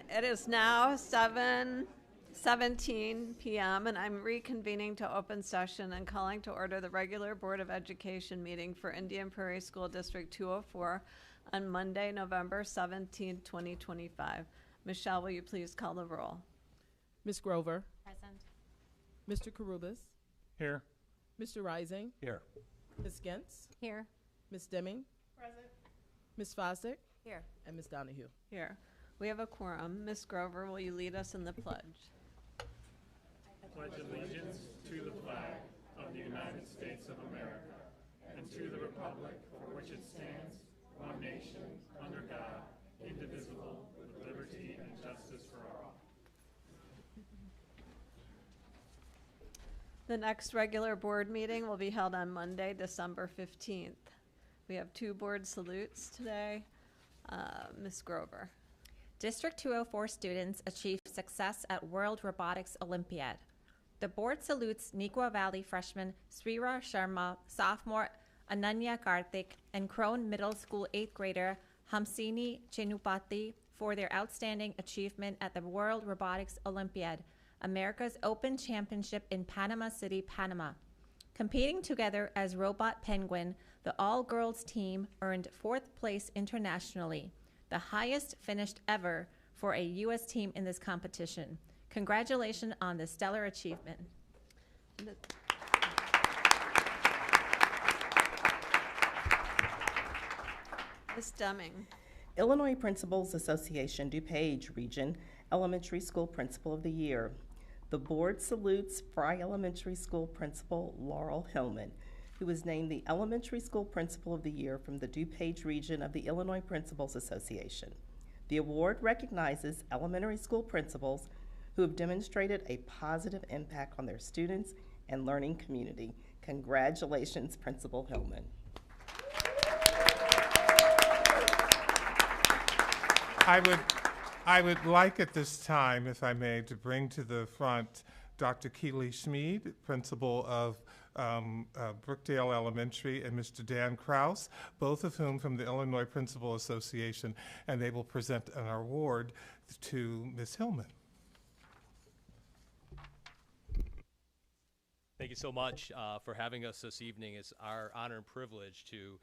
It is now 7:17 p.m. and I'm reconvening to open session and calling to order the regular Board of Education meeting for Indian Prairie School District 204 on Monday, November 17, 2025. Michelle, will you please call the roll? Ms. Grover. Present. Mr. Carubas. Here. Mr. Rising. Here. Ms. Gentz. Here. Ms. Deming. Present. Ms. Fosdick. Here. And Ms. Donahue. Here. We have a quorum. Ms. Grover, will you lead us in the pledge? Pledge allegiance to the flag of the United States of America and to the republic for which it stands, one nation, under God, indivisible, with liberty and justice for all. The next regular board meeting will be held on Monday, December 15th. We have 2 board salutes today. Ms. Grover. District 204 students achieved success at World Robotics Olympiad. The board salutes Neuqua Valley freshman Srira Sharma, sophomore Ananya Karthik, and Crone Middle School 8th grader Hamsini Chenupati for their outstanding achievement at the World Robotics Olympiad, America's Open Championship in Panama City, Panama. Competing together as Robot Penguin, the all-girls team earned 4th place internationally, the highest finished ever for a U.S. team in this competition. Congratulations on this stellar achievement. Ms. Deming. Illinois Principals Association DuPage Region Elementary School Principal of the Year. The board salutes Fry Elementary School Principal Laurel Hillman, who was named the Elementary School Principal of the Year from the DuPage region of the Illinois Principals Association. The award recognizes elementary school principals who have demonstrated a positive impact on their students and learning community. Congratulations, Principal Hillman. I would like at this time, if I may, to bring to the front Dr. Kylie Schmid, principal of Brookdale Elementary, and Mr. Dan Kraus, both of whom from the Illinois Principal Association, and they will present an award to Ms. Hillman. Thank you so much for having us this evening. It's our honor and privilege to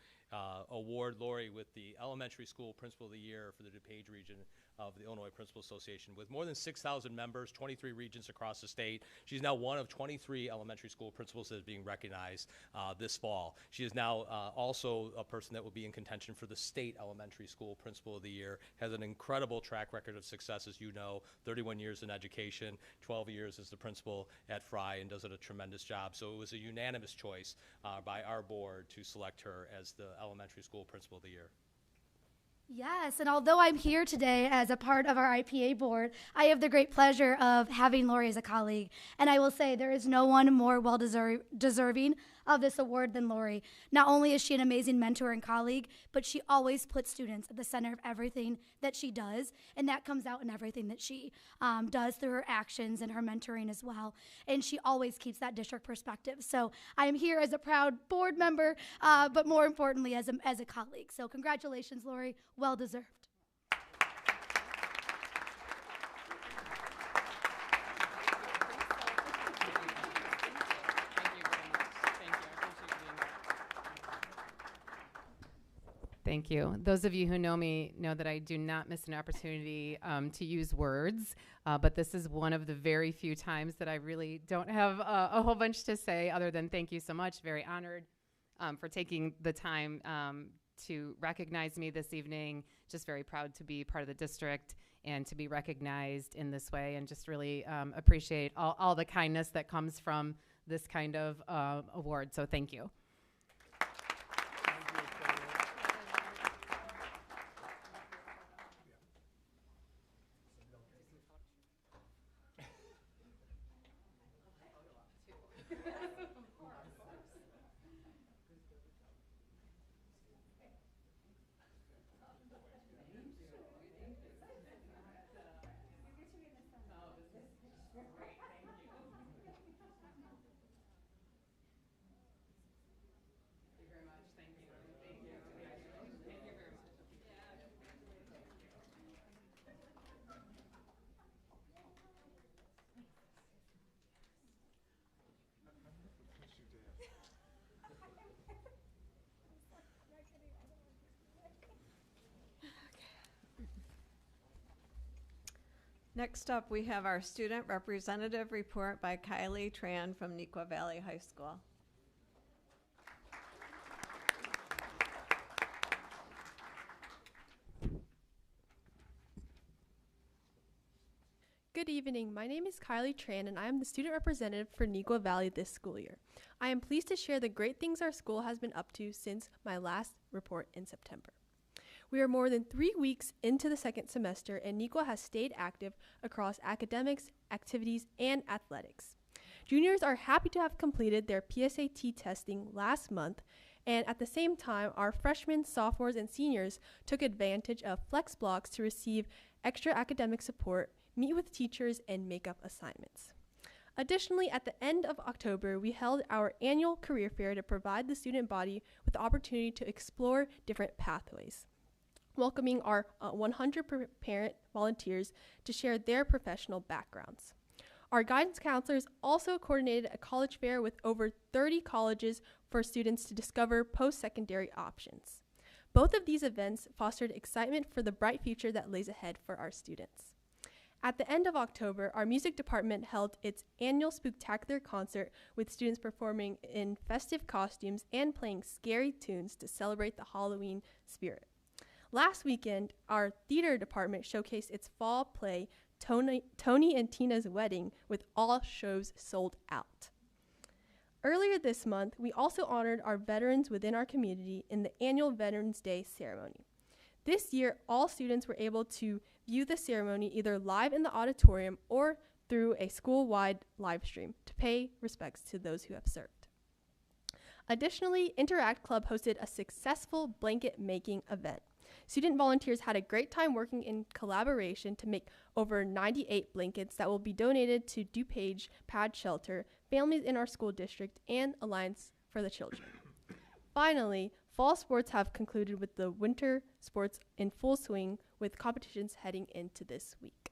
award Lori with the Elementary School Principal of the Year for the DuPage region of the Illinois Principal Association. With more than 6,000 members, 23 regions across the state, she's now one of 23 elementary school principals that is being recognized this fall. She is now also a person that will be in contention for the State Elementary School Principal of the Year, has an incredible track record of success, as you know, 31 years in education, 12 years as the principal at Fry, and does a tremendous job. So it was a unanimous choice by our board to select her as the Elementary School Principal of the Year. Yes, and although I'm here today as a part of our IPA board, I have the great pleasure of having Lori as a colleague. And I will say there is no one more deserving of this award than Lori. Not only is she an amazing mentor and colleague, but she always puts students at the center of everything that she does, and that comes out in everything that she does through her actions and her mentoring as well. And she always keeps that district perspective. So I am here as a proud board member, but more importantly as a colleague. So congratulations, Lori. Well deserved. Thank you. Those of you who know me know that I do not miss an opportunity to use words, but this is one of the very few times that I really don't have a whole bunch to say other than thank you so much. Very honored for taking the time to recognize me this evening. Just very proud to be part of the district and to be recognized in this way, and just really appreciate all the kindness that comes from this kind of award. So thank you. Next up, we have our Student Representative Report by Kylie Tran from Neuqua Valley High School. Good evening. My name is Kylie Tran, and I am the student representative for Neuqua Valley this school year. I am pleased to share the great things our school has been up to since my last report in September. We are more than 3 weeks into the second semester, and Neuqua has stayed active across academics, activities, and athletics. Juniors are happy to have completed their PSAT testing last month, and at the same time, our freshmen, sophomores, and seniors took advantage of flex blocks to receive extra academic support, meet with teachers, and make up assignments. Additionally, at the end of October, we held our annual career fair to provide the student body with the opportunity to explore different pathways, welcoming our 100 parent volunteers to share their professional backgrounds. Our guidance counselors also coordinated a college fair with over 30 colleges for students to discover post-secondary options. Both of these events fostered excitement for the bright future that lays ahead for our students. At the end of October, our music department held its annual Spooktacular concert with students performing in festive costumes and playing scary tunes to celebrate the Halloween spirit. Last weekend, our theater department showcased its fall play, Tony and Tina's Wedding, with all shows sold out. Earlier this month, we also honored our veterans within our community in the annual Veterans Day ceremony. This year, all students were able to view the ceremony either live in the auditorium or through a school-wide live stream to pay respects to those who have served. Additionally, Interact Club hosted a successful blanket making event. Student volunteers had a great time working in collaboration to make over 98 blankets that will be donated to DuPage Pad Shelter, families in our school district, and Alliance for the Children. Finally, fall sports have concluded with the winter sports in full swing, with competitions heading into this week.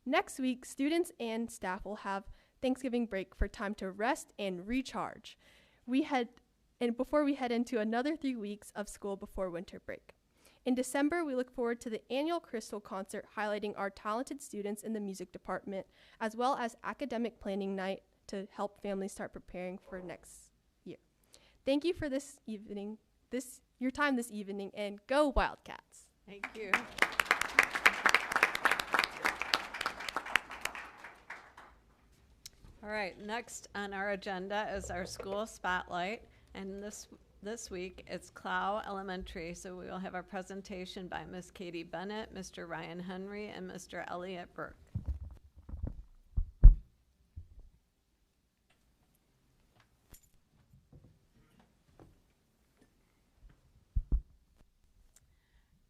Next week, students and staff will have Thanksgiving break for time to rest and recharge. Before we head into another 3 weeks of school before winter break. In December, we look forward to the annual Crystal concert highlighting our talented students in the music department, as well as academic planning night to help families start preparing for next year. Thank you for your time this evening, and go Wildcats! Thank you. All right, next on our agenda is our school spotlight, and this week it's Clow Elementary, so we will have a presentation by Ms. Katie Bennett, Mr. Ryan Henry, and Mr. Elliot Burke.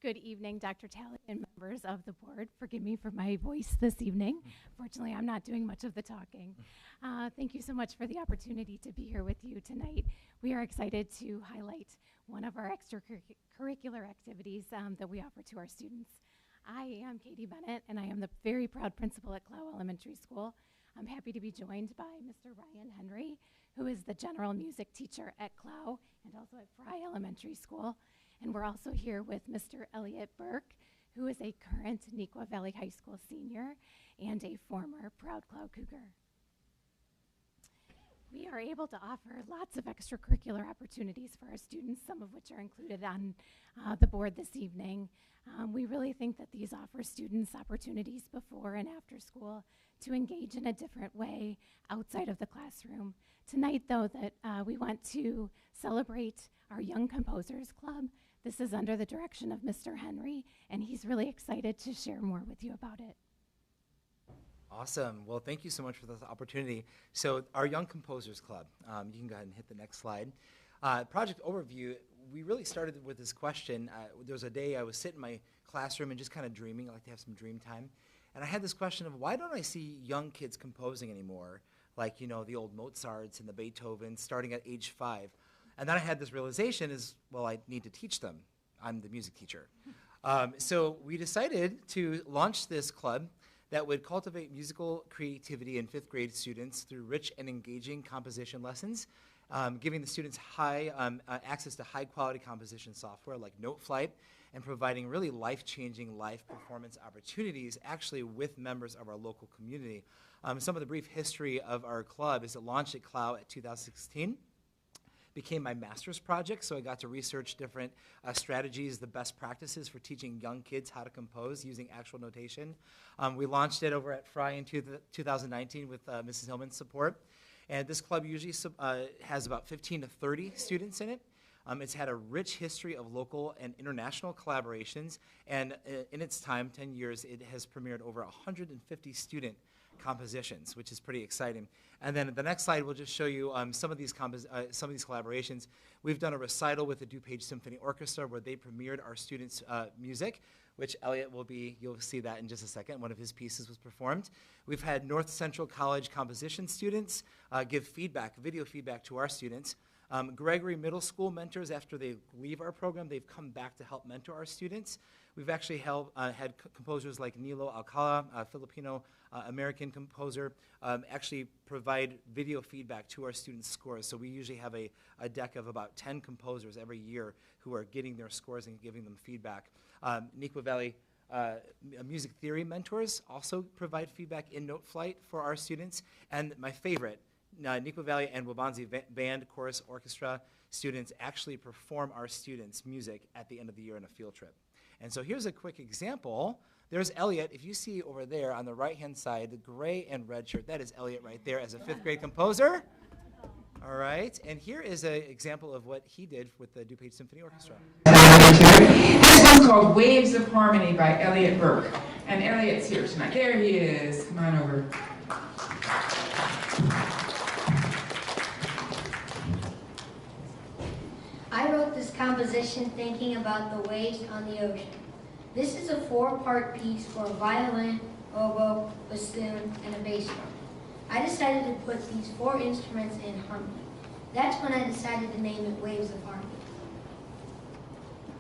Good evening, Dr. Talley and members of the board. Forgive me for my voice this evening. Fortunately, I'm not doing much of the talking. Thank you so much for the opportunity to be here with you tonight. We are excited to highlight one of our extracurricular activities that we offer to our students. I am Katie Bennett, and I am the very proud principal at Clow Elementary School. I'm happy to be joined by Mr. Ryan Henry, who is the general music teacher at Clow and also at Fry Elementary School. And we're also here with Mr. Elliot Burke, who is a current Neuqua Valley High School senior and a former proud Clow Cougar. We are able to offer lots of extracurricular opportunities for our students, some of which are included on the board this evening. We really think that these offer students opportunities before and after school to engage in a different way outside of the classroom. Tonight, though, that we want to celebrate our Young Composers Club. This is under the direction of Mr. Henry, and he's really excited to share more with you about it. Awesome. Well, thank you so much for this opportunity. So our Young Composers Club, you can go ahead and hit the next slide. Project overview, we really started with this question. There was a day I was sitting in my classroom and just kind of dreaming. I like to have some dream time. And I had this question of, why don't I see young kids composing anymore? Like, you know, the old Mozarts and the Beethovens starting at age 5. And then I had this realization is, well, I need to teach them. I'm the music teacher. So we decided to launch this club that would cultivate musical creativity in 5th grade students through rich and engaging composition lessons, giving the students access to high-quality composition software like NoteFlight, and providing really life-changing live performance opportunities actually with members of our local community. Some of the brief history of our club is it launched at Clow at 2016. Became my master's project, so I got to research different strategies, the best practices for teaching young kids how to compose using actual notation. We launched it over at Fry in 2019 with Mrs. Hillman's support. And this club usually has about 15 to 30 students in it. It's had a rich history of local and international collaborations, and in its time, 10 years, it has premiered over 150 student compositions, which is pretty exciting. And then the next slide will just show you some of these collaborations. We've done a recital with the DuPage Symphony Orchestra where they premiered our students' music, which Elliot will be, you'll see that in just a second. One of his pieces was performed. We've had North Central College composition students give feedback, video feedback to our students. Gregory Middle School mentors, after they leave our program, they've come back to help mentor our students. We've actually had composers like Nilo Alcala, a Filipino-American composer, actually provide video feedback to our students' scores. So we usually have a deck of about 10 composers every year who are getting their scores and giving them feedback. Neuqua Valley music theory mentors also provide feedback in NoteFlight for our students. And my favorite, Neuqua Valley and Wabanzi Band Chorus Orchestra students actually perform our students' music at the end of the year in a field trip. And so here's a quick example. There's Elliot. If you see over there on the right-hand side, the gray and red shirt, that is Elliot right there as a 5th grade composer. All right, and here is an example of what he did with the DuPage Symphony Orchestra. This one's called Waves of Harmony by Elliot Burke. And Elliot's here tonight. There he is. Come on over. I wrote this composition thinking about the waves on the ocean. This is a 4-part piece for a violin, oboe, bassoon, and a bass drum. I decided to put these 4 instruments in harmony. That's when I decided to name it Waves of Harmony.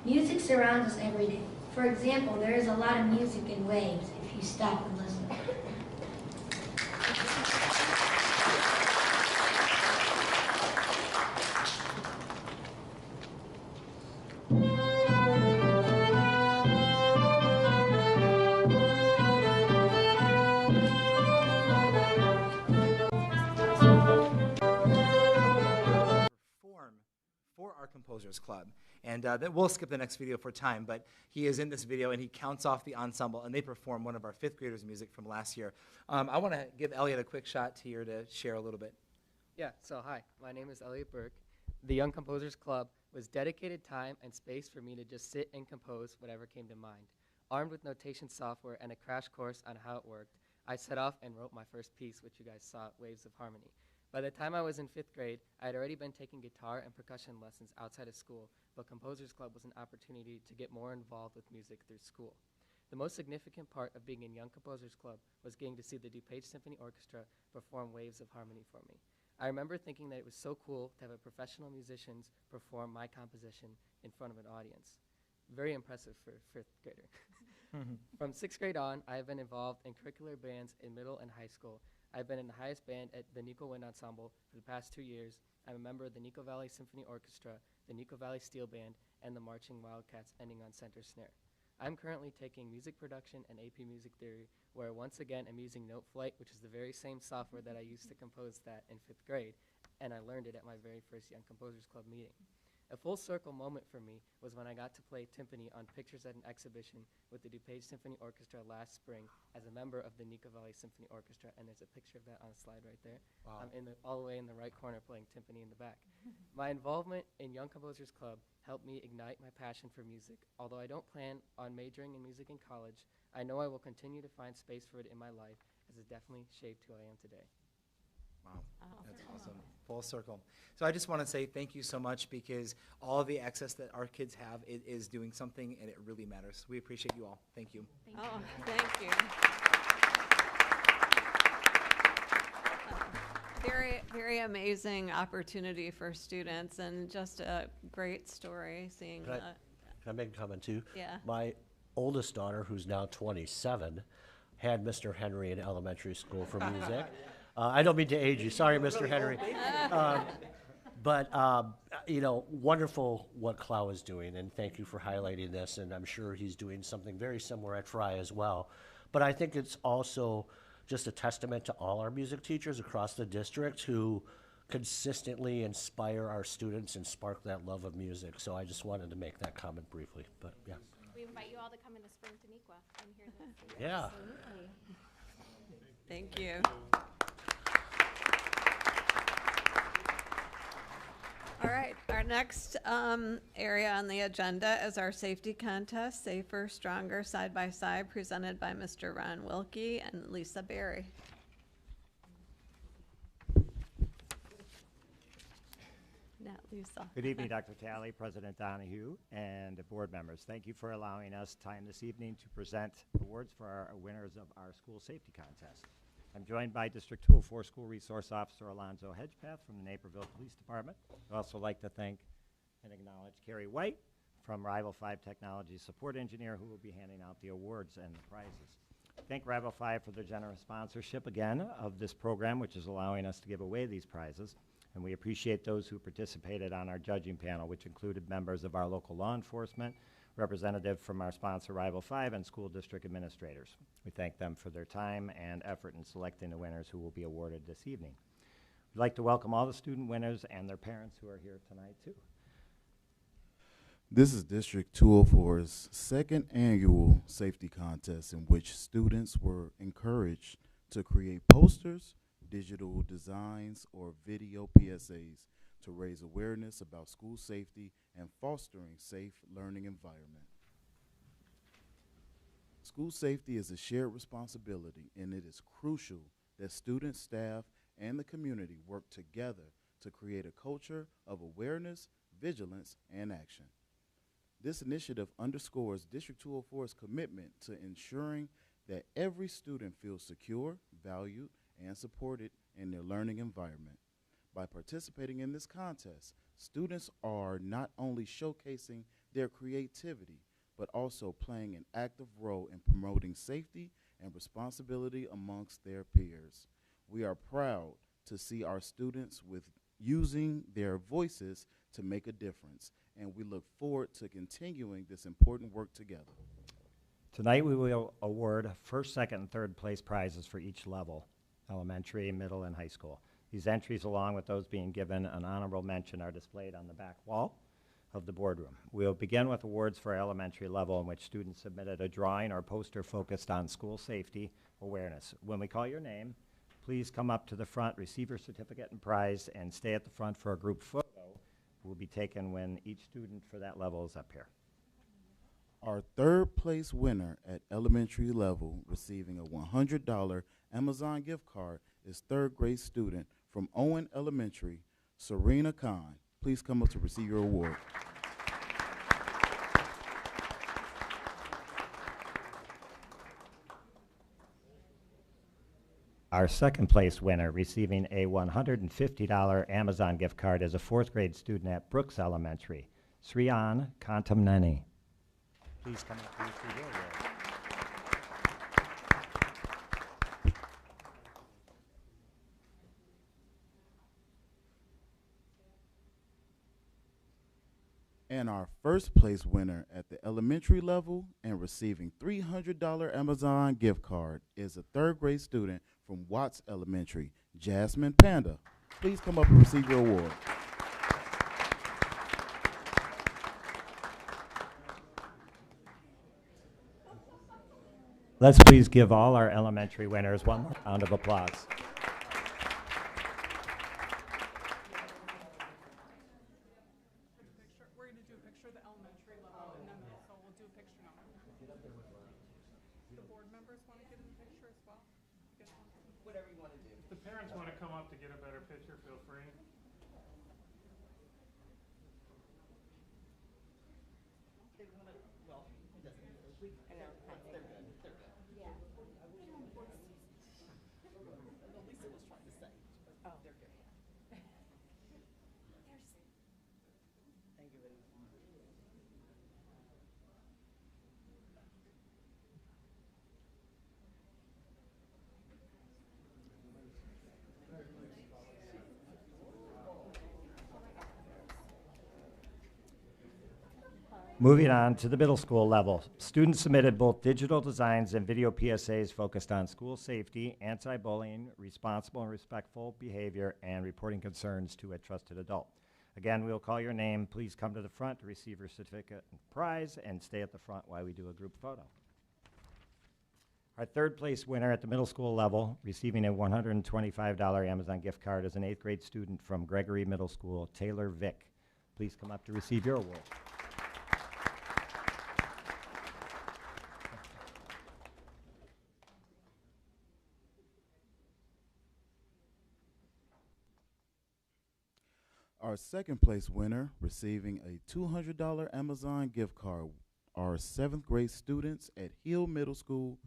Music surrounds us every day. For example, there is a lot of music in waves if you stop and listen. Composers Club. And then we'll skip the next video for time, but he is in this video and he counts off the ensemble and they perform one of our 5th graders' music from last year. I want to give Elliot a quick shot here to share a little bit. Yeah, so hi, my name is Elliot Burke. The Young Composers Club was dedicated time and space for me to just sit and compose whatever came to mind. Armed with notation software and a crash course on how it worked, I set off and wrote my first piece, which you guys saw, Waves of Harmony. By the time I was in 5th grade, I had already been taking guitar and percussion lessons outside of school, but Composers Club was an opportunity to get more involved with music through school. The most significant part of being in Young Composers Club was getting to see the DuPage Symphony Orchestra perform Waves of Harmony for me. I remember thinking that it was so cool to have a professional musicians perform my composition in front of an audience. Very impressive for a 5th grader. From 6th grade on, I have been involved in curricular bands in middle and high school. I've been in the highest band at the Neuqua Wind Ensemble for the past 2 years. I'm a member of the Neuqua Valley Symphony Orchestra, the Neuqua Valley Steel Band, and the Marching Wildcats ending on center snare. I'm currently taking music production and AP Music Theory, where once again I'm using NoteFlight, which is the very same software that I used to compose that in 5th grade, and I learned it at my very first Young Composers Club meeting. A full circle moment for me was when I got to play timpani on Pictures at an Exhibition with the DuPage Symphony Orchestra last spring as a member of the Neuqua Valley Symphony Orchestra, and there's a picture of that on a slide right there. Wow. I'm all the way in the right corner playing timpani in the back. My involvement in Young Composers Club helped me ignite my passion for music. Although I don't plan on majoring in music in college, I know I will continue to find space for it in my life, as it definitely shaped who I am today. Wow, that's awesome. Full circle. So I just want to say thank you so much, because all the access that our kids have, it is doing something, and it really matters. We appreciate you all. Thank you. Thank you. Very, very amazing opportunity for students, and just a great story seeing Can I make a comment too? Yeah. My oldest daughter, who's now 27, had Mr. Henry in elementary school for music. I don't mean to age you. Sorry, Mr. Henry. But, wonderful what Clow is doing, and thank you for highlighting this, and I'm sure he's doing something very similar at Fry as well. But I think it's also just a testament to all our music teachers across the district who consistently inspire our students and spark that love of music. So I just wanted to make that comment briefly, but yeah. We invite you all to come in the spring to Neuqua and hear this. Yeah. Absolutely. Thank you. All right, our next area on the agenda is our safety contest, Safer, Stronger, Side by Side, presented by Mr. Ron Wilkie and Lisa Berry. Not Lisa. Good evening, Dr. Talley, President Donahue, and board members. Thank you for allowing us time this evening to present awards for our winners of our school safety contest. I'm joined by District 204 School Resource Officer Alonzo Hedgepath from the Naperville Police Department. I'd also like to thank and acknowledge Carrie White from Rival 5 Technology Support Engineer, who will be handing out the awards and the prizes. Thank Rival 5 for their generous sponsorship again of this program, which is allowing us to give away these prizes. And we appreciate those who participated on our judging panel, which included members of our local law enforcement, representative from our sponsor Rival 5, and school district administrators. We thank them for their time and effort in selecting the winners who will be awarded this evening. We'd like to welcome all the student winners and their parents who are here tonight too. This is District 204's second annual safety contest, in which students were encouraged to create posters, digital designs, or video PSAs to raise awareness about school safety and fostering safe learning environment. School safety is a shared responsibility, and it is crucial that students, staff, and the community work together to create a culture of awareness, vigilance, and action. This initiative underscores District 204's commitment to ensuring that every student feels secure, valued, and supported in their learning environment. By participating in this contest, students are not only showcasing their creativity, but also playing an active role in promoting safety and responsibility amongst their peers. We are proud to see our students using their voices to make a difference, and we look forward to continuing this important work together. Tonight we will award first, second, and third place prizes for each level, elementary, middle, and high school. These entries, along with those being given an honorable mention, are displayed on the back wall of the boardroom. We'll begin with awards for elementary level, in which students submitted a drawing or poster focused on school safety awareness. When we call your name, please come up to the front, receive your certificate and prize, and stay at the front for a group photo. Will be taken when each student for that level is up here. Our third place winner at elementary level, receiving a $100 Amazon gift card, is third grade student from Owen Elementary, Serena Khan. Please come up to receive your award. Our second place winner, receiving a $150 Amazon gift card, is a fourth grade student at Brooks Elementary, Sriyan Kantamneni. Please come up to receive your award. And our first place winner at the elementary level and receiving $300 Amazon gift card is a third grade student from Watts Elementary, Jasmine Panda. Please come up and receive your award. Let's please give all our elementary winners one more round of applause. We're going to do a picture of the elementary level, and then so we'll do a picture now. The board members want to get in the picture as well? Whatever you want to do. If the parents want to come up to get a better picture, feel free. Moving on to the middle school level, students submitted both digital designs and video PSAs focused on school safety, anti-bullying, responsible and respectful behavior, and reporting concerns to a trusted adult. Again, we'll call your name. Please come to the front to receive your certificate and prize, and stay at the front while we do a group photo. Our third place winner at the middle school level, receiving a $125 Amazon gift card, is an 8th grade student from Gregory Middle School, Taylor Vick. Please come up to receive your award. Our second place winner, receiving a $200 Amazon gift card, are 7th grade students at Hill Middle School,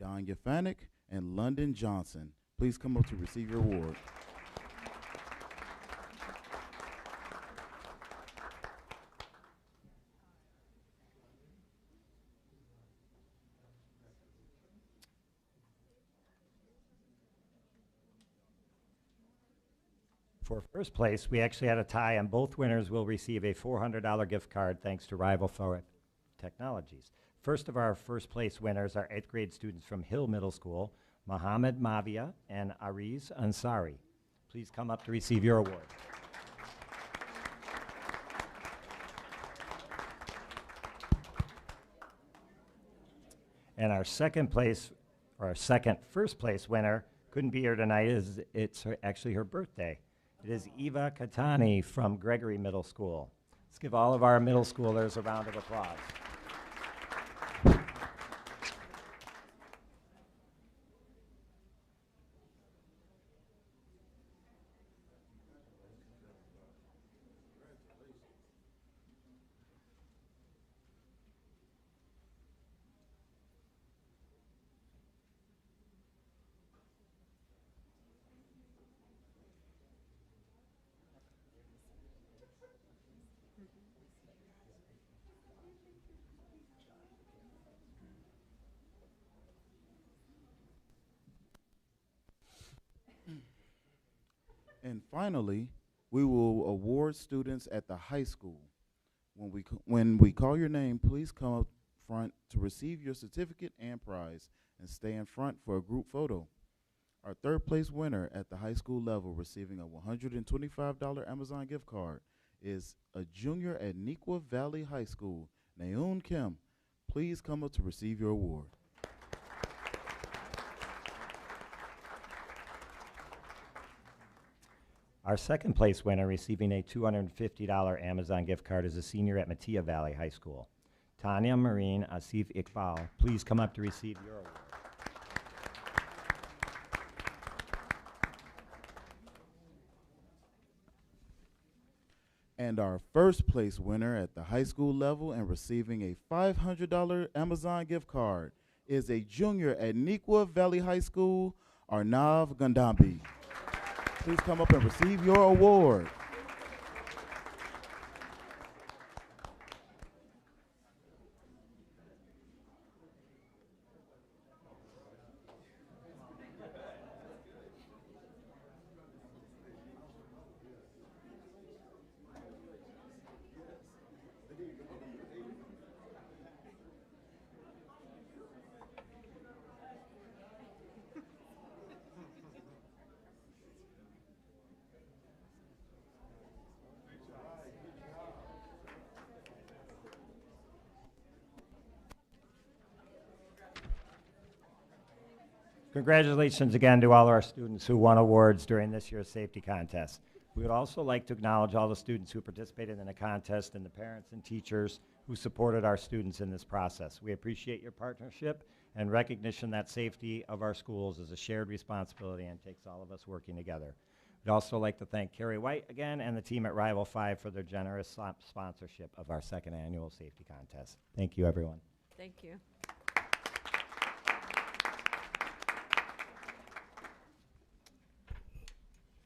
Danya Fanek and London Johnson. Please come up to receive your award. For first place, we actually had a tie, and both winners will receive a $400 gift card thanks to Rival Forward Technologies. First of our first place winners are 8th grade students from Hill Middle School, Mohammed Mavia and Ariz Ansari. Please come up to receive your award. And our first place winner couldn't be here tonight. It's actually her birthday. It is Eva Katani from Gregory Middle School. Let's give all of our middle schoolers a round of applause. And finally, we will award students at the high school. When we call your name, please come up front to receive your certificate and prize, and stay in front for a group photo. Our third place winner at the high school level, receiving a $125 Amazon gift card, is a junior at Neuqua Valley High School, Naeun Kim. Please come up to receive your award. Our second place winner, receiving a $250 Amazon gift card, is a senior at Mattia Valley High School, Tanya Marine Asif Iqbal. Please come up to receive your award. And our first place winner at the high school level and receiving a $500 Amazon gift card is a junior at Neuqua Valley High School, Arnav Gandambi. Please come up and receive your award. Congratulations again to all our students who won awards during this year's safety contest. We would also like to acknowledge all the students who participated in the contest and the parents and teachers who supported our students in this process. We appreciate your partnership and recognition that safety of our schools is a shared responsibility and takes all of us working together. We'd also like to thank Carrie White again and the team at Rival 5 for their generous sponsorship of our second annual safety contest. Thank you, everyone. Thank you.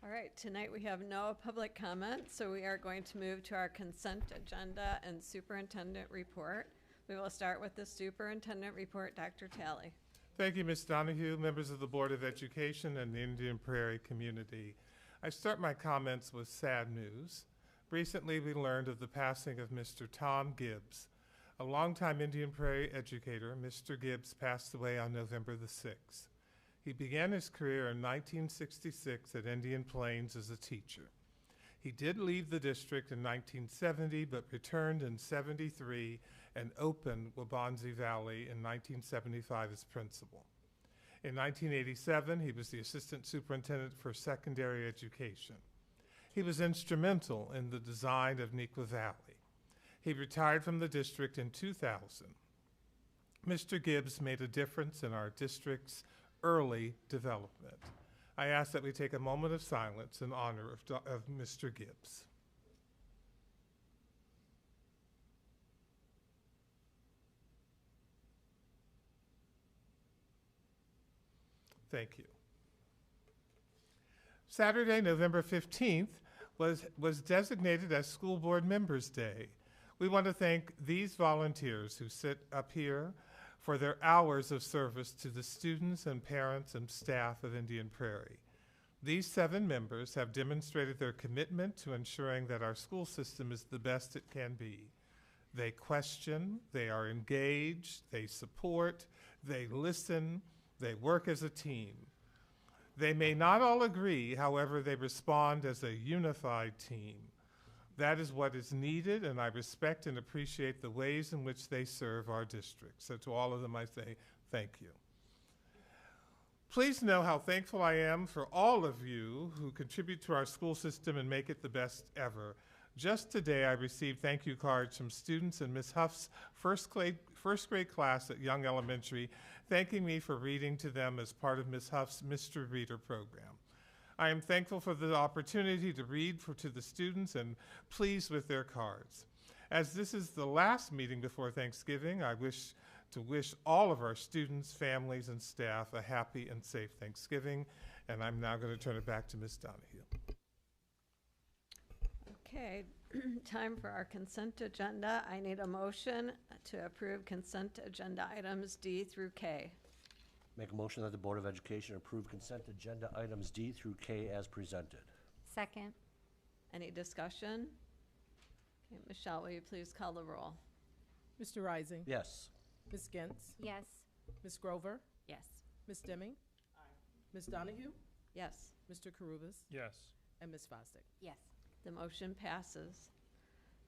All right, tonight we have no public comment, so we are going to move to our consent agenda and superintendent report. We will start with the superintendent report. Dr. Talley. Thank you, Ms. Donahue, members of the Board of Education and the Indian Prairie community. I start my comments with sad news. Recently, we learned of the passing of Mr. Tom Gibbs. A longtime Indian Prairie educator, Mr. Gibbs passed away on November the 6th. He began his career in 1966 at Indian Plains as a teacher. He did leave the district in 1970, but returned in '73 and opened Waubonsie Valley in 1975 as principal. In 1987, he was the assistant superintendent for secondary education. He was instrumental in the design of Neuqua Valley. He retired from the district in 2000. Mr. Gibbs made a difference in our district's early development. I ask that we take a moment of silence in honor of Mr. Gibbs. Thank you. Saturday, November 15th was designated as School Board Members' Day. We want to thank these volunteers who sit up here for their hours of service to the students and parents and staff of Indian Prairie. These 7 members have demonstrated their commitment to ensuring that our school system is the best it can be. They question, they are engaged, they support, they listen, they work as a team. They may not all agree, however, they respond as a unified team. That is what is needed, and I respect and appreciate the ways in which they serve our district. So to all of them, I say thank you. Please know how thankful I am for all of you who contribute to our school system and make it the best ever. Just today, I received thank you cards from students in Ms. Huff's first grade class at Young Elementary, thanking me for reading to them as part of Ms. Huff's Mr. Reader program. I am thankful for the opportunity to read to the students and pleased with their cards. As this is the last meeting before Thanksgiving, I wish to wish all of our students, families, and staff a happy and safe Thanksgiving, and I'm now going to turn it back to Ms. Donahue. Okay, time for our consent agenda. I need a motion to approve consent agenda items D through K. Make a motion that the Board of Education approve consent agenda items D through K as presented. Second. Any discussion? Okay, Michelle, will you please call the roll? Mr. Rising. Yes. Ms. Gentz. Yes. Ms. Grover. Yes. Ms. Deming. Ms. Donahue. Yes. Mr. Karubas. Yes. And Ms. Fosdick. Yes. The motion passes.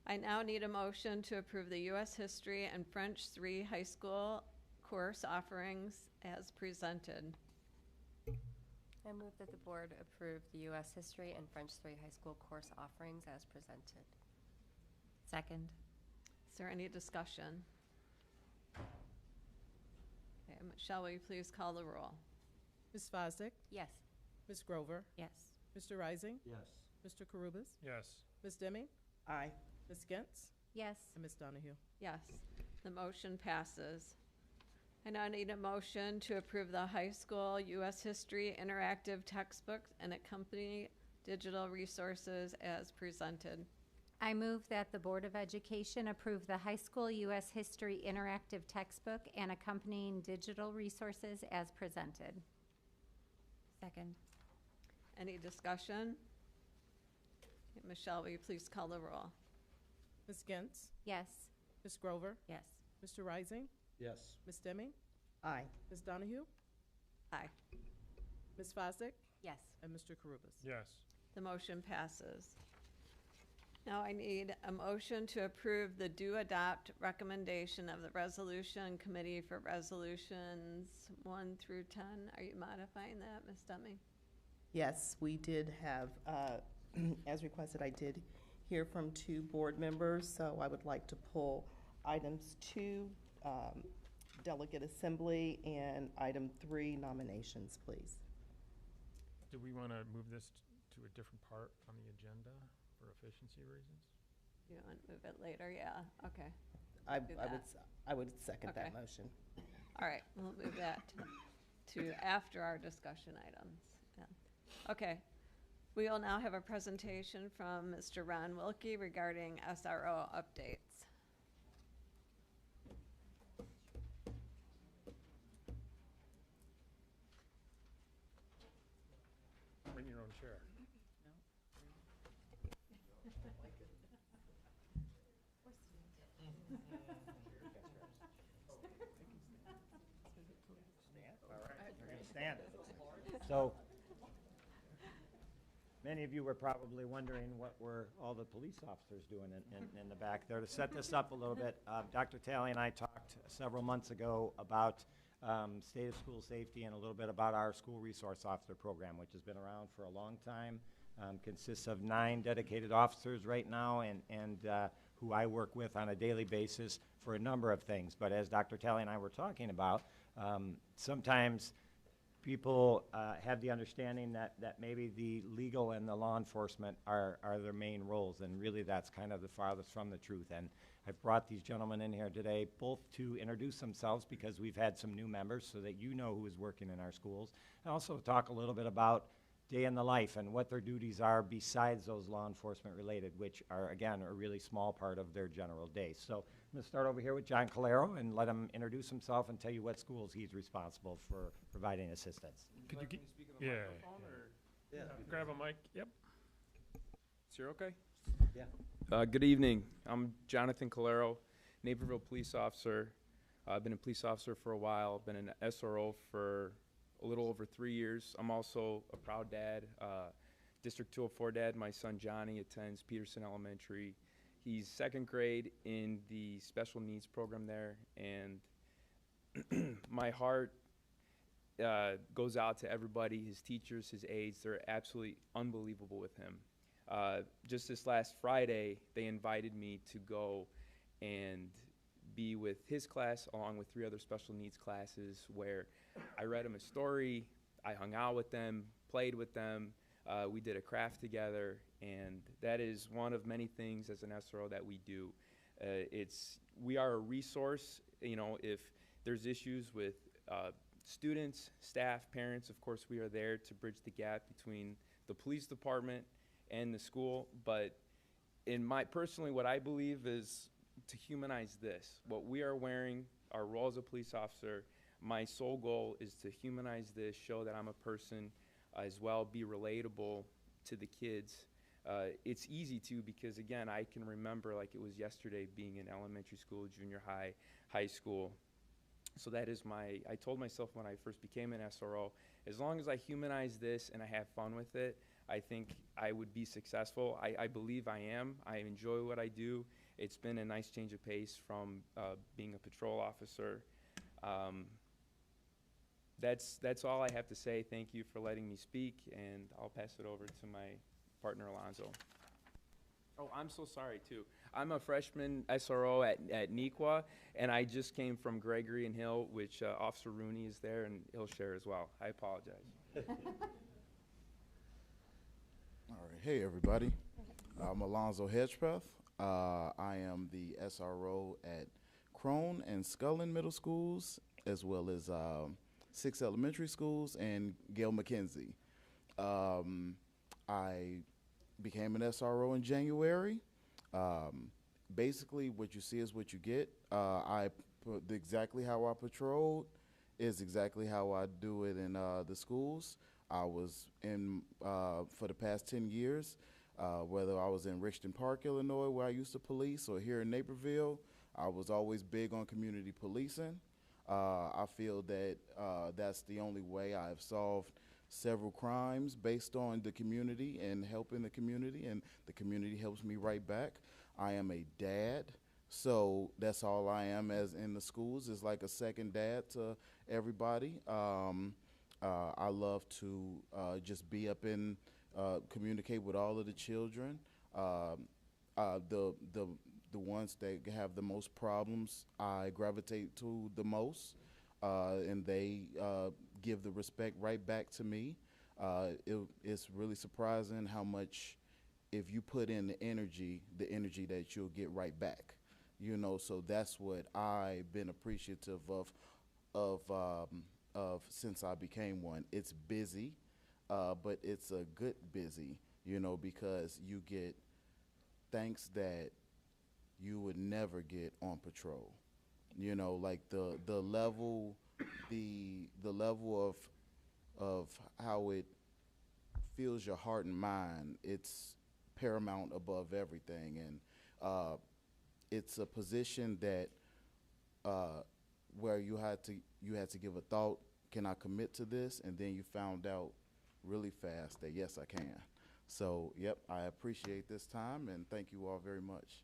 I now need a motion to approve the U.S. History and French 3 high school course offerings as presented. I move that the board approve the U.S. History and French 3 high school course offerings as presented. Second. Is there any discussion? Okay, Michelle, will you please call the roll? Ms. Fosdick. Yes. Ms. Grover. Yes. Mr. Rising. Yes. Mr. Karubas. Yes. Ms. Deming. Aye. Ms. Gentz. Yes. And Ms. Donahue. Yes, the motion passes. I now need a motion to approve the high school U.S. History interactive textbooks and accompanying digital resources as presented. I move that the Board of Education approve the high school U.S. History interactive textbook and accompanying digital resources as presented. Second. Any discussion? Okay, Michelle, will you please call the roll? Ms. Gentz. Yes. Ms. Grover. Yes. Mr. Rising. Yes. Ms. Deming. Aye. Ms. Donahue. Aye. Ms. Fosdick. Yes. And Mr. Karubas. Yes. The motion passes. Now I need a motion to approve the do adopt recommendation of the resolution committee for resolutions 1 through 10. Are you modifying that, Ms. Deming? Yes, we did have, as requested, I did hear from 2 board members, so I would like to pull items 2, delegate assembly, and item 3, nominations, please. Do we want to move this to a different part on the agenda for efficiency reasons? You want to move it later? Yeah, okay. I would second Okay. that motion. All right, we'll move that to after our discussion items. Yeah. Okay. We will now have a presentation from Mr. Ron Wilkie regarding SRO updates. Bring your own chair. So many of you were probably wondering what were all the police officers doing in the back there. To set this up a little bit, Dr. Talley and I talked several months ago about state of school safety and a little bit about our school resource officer program, which has been around for a long time. Consists of 9 dedicated officers right now and who I work with on a daily basis for a number of things. But as Dr. Talley and I were talking about, sometimes people have the understanding that maybe the legal and the law enforcement are their main roles, and really that's kind of the farthest from the truth. And I've brought these gentlemen in here today both to introduce themselves because we've had some new members so that you know who is working in our schools, and also talk a little bit about day in the life and what their duties are besides those law enforcement related, which are, again, a really small part of their general day. So I'm going to start over here with John Calero and let him introduce himself and tell you what schools he's responsible for providing assistance. Could you speak in the microphone or grab a mic? Yep. Is here okay? Yeah. Good evening. I'm Jonathan Calero, Naperville police officer. I've been a police officer for a while. Been an SRO for a little over 3 years. I'm also a proud dad, District 204 dad. My son Johnny attends Peterson Elementary. He's 2nd grade in the special needs program there, and my heart goes out to everybody, his teachers, his aides. They're absolutely unbelievable with him. Just this last Friday, they invited me to go and be with his class along with 3 other special needs classes where I read them a story, I hung out with them, played with them, we did a craft together, and that is one of many things as an SRO that we do. We are a resource, you know, if there's issues with students, staff, parents, of course we are there to bridge the gap between the police department and the school, but personally what I believe is to humanize this. What we are wearing, our role as a police officer, my sole goal is to humanize this, show that I'm a person as well, be relatable to the kids. It's easy to, because again, I can remember like it was yesterday being in elementary school, junior high, high school. So that is I told myself when I first became an SRO, as long as I humanize this and I have fun with it, I think I would be successful. I believe I am. I enjoy what I do. It's been a nice change of pace from being a patrol officer. That's all I have to say. Thank you for letting me speak, and I'll pass it over to my partner, Alonzo. Oh, I'm so sorry, too. I'm a freshman SRO at Neuqua, and I just came from Gregory and Hill, which Officer Rooney is there, and he'll share as well. I apologize. All right. Hey, everybody. I'm Alonzo Hedgepeth. I am the SRO at Crone and Scullin Middle Schools, as well as 6 elementary schools and Gail McKenzie. I became an SRO in January. Basically, what you see is what you get. Exactly how I patrolled is exactly how I do it in the schools. I was in, for the past 10 years, whether I was in Richton Park, Illinois, where I used to police, or here in Naperville, I was always big on community policing. I feel that that's the only way I've solved several crimes based on the community and helping the community, and the community helps me right back. I am a dad, so that's all I am as in the schools, is like a second dad to everybody. I love to just be up and communicate with all of the children. The ones that have the most problems, I gravitate to the most, and they give the respect right back to me. It's really surprising how much, if you put in the energy that you'll get right back. You know, so that's what I've been appreciative of since I became one. It's busy, but it's a good busy, you know, because you get thanks that you would never get on patrol. You know, like the level of how it fills your heart and mind, it's paramount above everything. And it's a position that where you had to give a thought can I commit to this? And then you found out really fast that yes, I can. So, yep, I appreciate this time, and thank you all very much.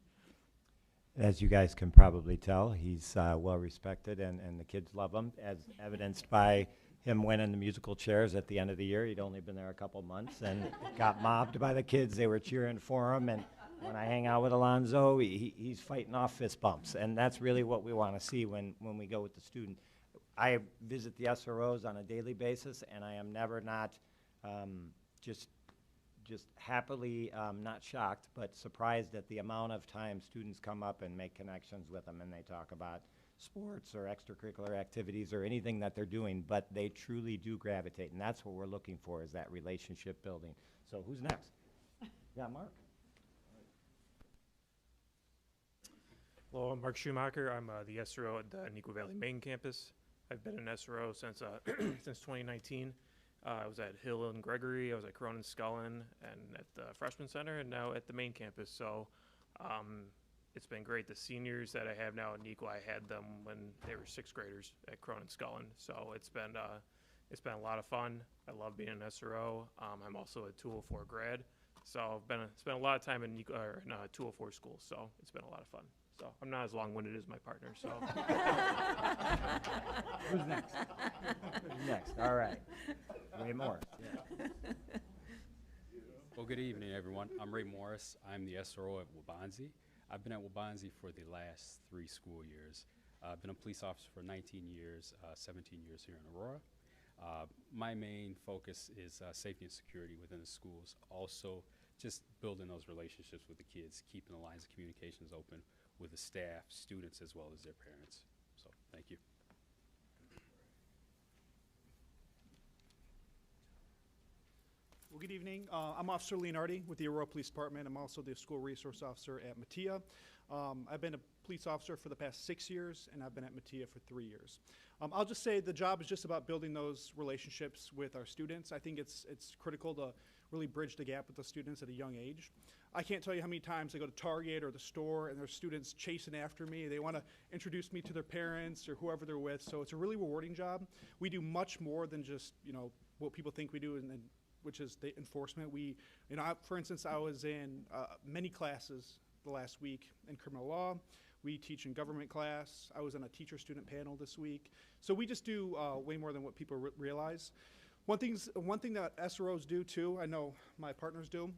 As you guys can probably tell, he's well respected, and the kids love him, as evidenced by him winning the musical chairs at the end of the year. He'd only been there a couple months and got mobbed by the kids. They were cheering for him, and when I hang out with Alonzo, he's fighting off fist bumps, and that's really what we want to see when we go with the student. I visit the SROs on a daily basis, and I am never not just happily not shocked, but surprised at the amount of time students come up and make connections with them, and they talk about sports or extracurricular activities or anything that they're doing, but they truly do gravitate, and that's what we're looking for, is that relationship building. So who's next? Yeah, Mark. Hello, I'm Mark Schumacher. I'm the SRO at the Neuqua Valley main campus. I've been an SRO since since 2019. I was at Hill and Gregory, I was at Cronin Scullin, and at the Freshman Center, and now at the main campus. So it's been great. The seniors that I have now at Neuqua, I had them when they were sixth graders at Cronin Scullin. So it's been a lot of fun. I love being an SRO. I'm also a 204 grad. So I've spent a lot of time in 204 school. So it's been a lot of fun. So I'm not as long-winded as my partner. So who's next? Who's next? All right. Ray Morris. Yeah. Well, good evening, everyone. I'm Ray Morris. I'm the SRO at Waubonsie. I've been at Waubonsie for the last 3 school years. I've been a police officer for 19 years, 17 years here in Aurora. My main focus is safety and security within the schools. Also, just building those relationships with the kids, keeping the lines of communications open with the staff, students, as well as their parents. So, thank you. Well, good evening. I'm Officer Leonardi with the Aurora Police Department. I'm also the school resource officer at Mattia. I've been a police officer for the past 6 years, and I've been at Mattia for 3 years. I'll just say the job is just about building those relationships with our students. I think it's critical to really bridge the gap with the students at a young age. I can't tell you how many times I go to Target or the store and there's students chasing after me. They want to introduce me to their parents or whoever they're with. So it's a really rewarding job. We do much more than just, what people think we do, and which is the enforcement. For instance, I was in many classes the last week in criminal law. We teach in government class. I was on a teacher-student panel this week. So we just do way more than what people realize. One thing that SROs do too, I know my partners do,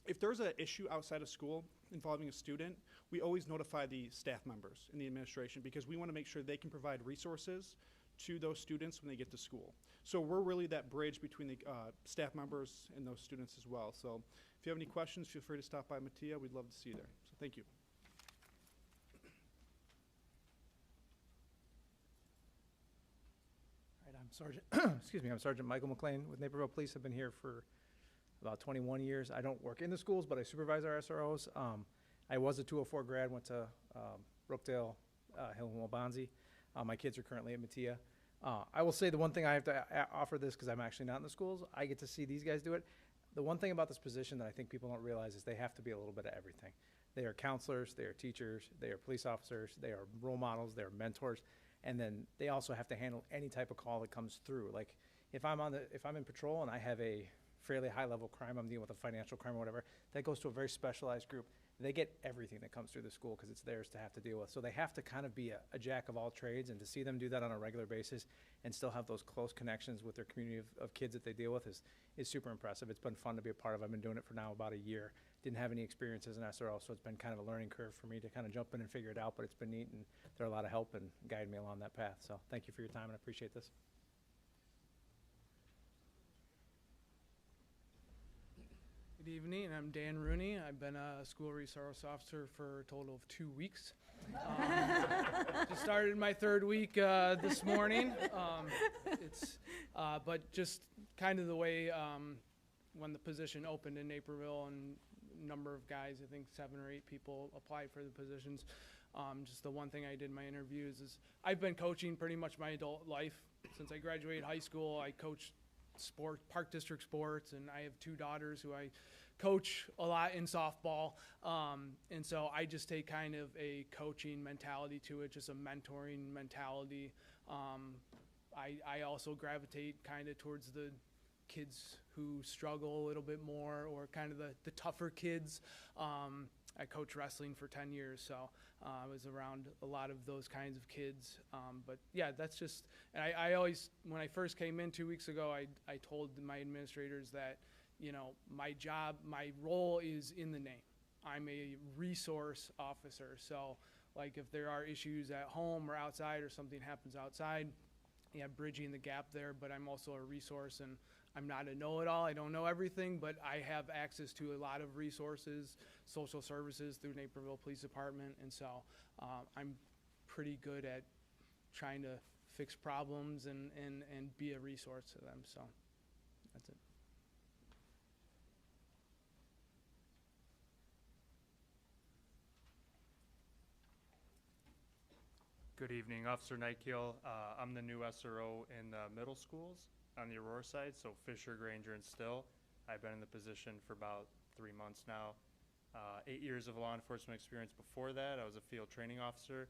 if there's an issue outside of school involving a student, we always notify the staff members in the administration, because we want to make sure they can provide resources to those students when they get to school. So we're really that bridge between the staff members and those students as well. So if you have any questions, feel free to stop by Mattia. We'd love to see you there. So thank you. All right, I'm Sergeant, excuse me, I'm Sergeant Michael McLean with Naperville Police. I've been here for about 21 years. I don't work in the schools, but I supervise our SROs. I was a 204 grad, went to Brookdale, Hill and Waubonsie. My kids are currently at Mattia. I will say the one thing I have to offer this, because I'm actually not in the schools, I get to see these guys do it. The one thing about this position that I think people don't realize is they have to be a little bit of everything. They are counselors, they are teachers, they are police officers, they are role models, they are mentors, and then they also have to handle any type of call that comes through. Like if I'm in patrol and I have a fairly high level crime, I'm dealing with a financial crime or whatever, that goes to a very specialized group. They get everything that comes through the school because it's theirs to have to deal with. So they have to kind of be a jack of all trades, and to see them do that on a regular basis and still have those close connections with their community of kids that they deal with is super impressive. It's been fun to be a part of. I've been doing it for now about a year. Didn't have any experience as an SRO, so it's been kind of a learning curve for me to kind of jump in and figure it out, but it's been neat, and they're a lot of help and guiding me along that path. So thank you for your time, and I appreciate this. Good evening, I'm Dan Rooney. I've been a school resource officer for a total of 2 weeks. Just started my 3rd week this morning. But just kind of the way when the position opened in Naperville, and a number of guys, I think 7 or 8 people applied for the positions. Just the one thing I did in my interviews is I've been coaching pretty much my adult life. Since I graduated high school, I coached park district sports, and I have 2 daughters who I coach a lot in softball, and so I just take kind of a coaching mentality to it, just a mentoring mentality. I also gravitate kind of towards the kids who struggle a little bit more, or kind of the tougher kids. I coached wrestling for 10 years, so I was around a lot of those kinds of kids. But yeah, that's just, and I always, when I first came in 2 weeks ago, I told my administrators that, you know, my job, my role is in the name. I'm a resource officer. So like if there are issues at home or outside, or something happens outside, yeah, bridging the gap there, but I'm also a resource, and I'm not a know-it-all. I don't know everything, but I have access to a lot of resources, social services through Naperville Police Department, and so I'm pretty good at trying to fix problems and be a resource to them. So that's it. Good evening, Officer Nykiel. I'm the new SRO in the middle schools on the Aurora side, so Fisher, Granger, and Still. I've been in the position for about 3 months now. 8 years of law enforcement experience before that. I was a field training officer.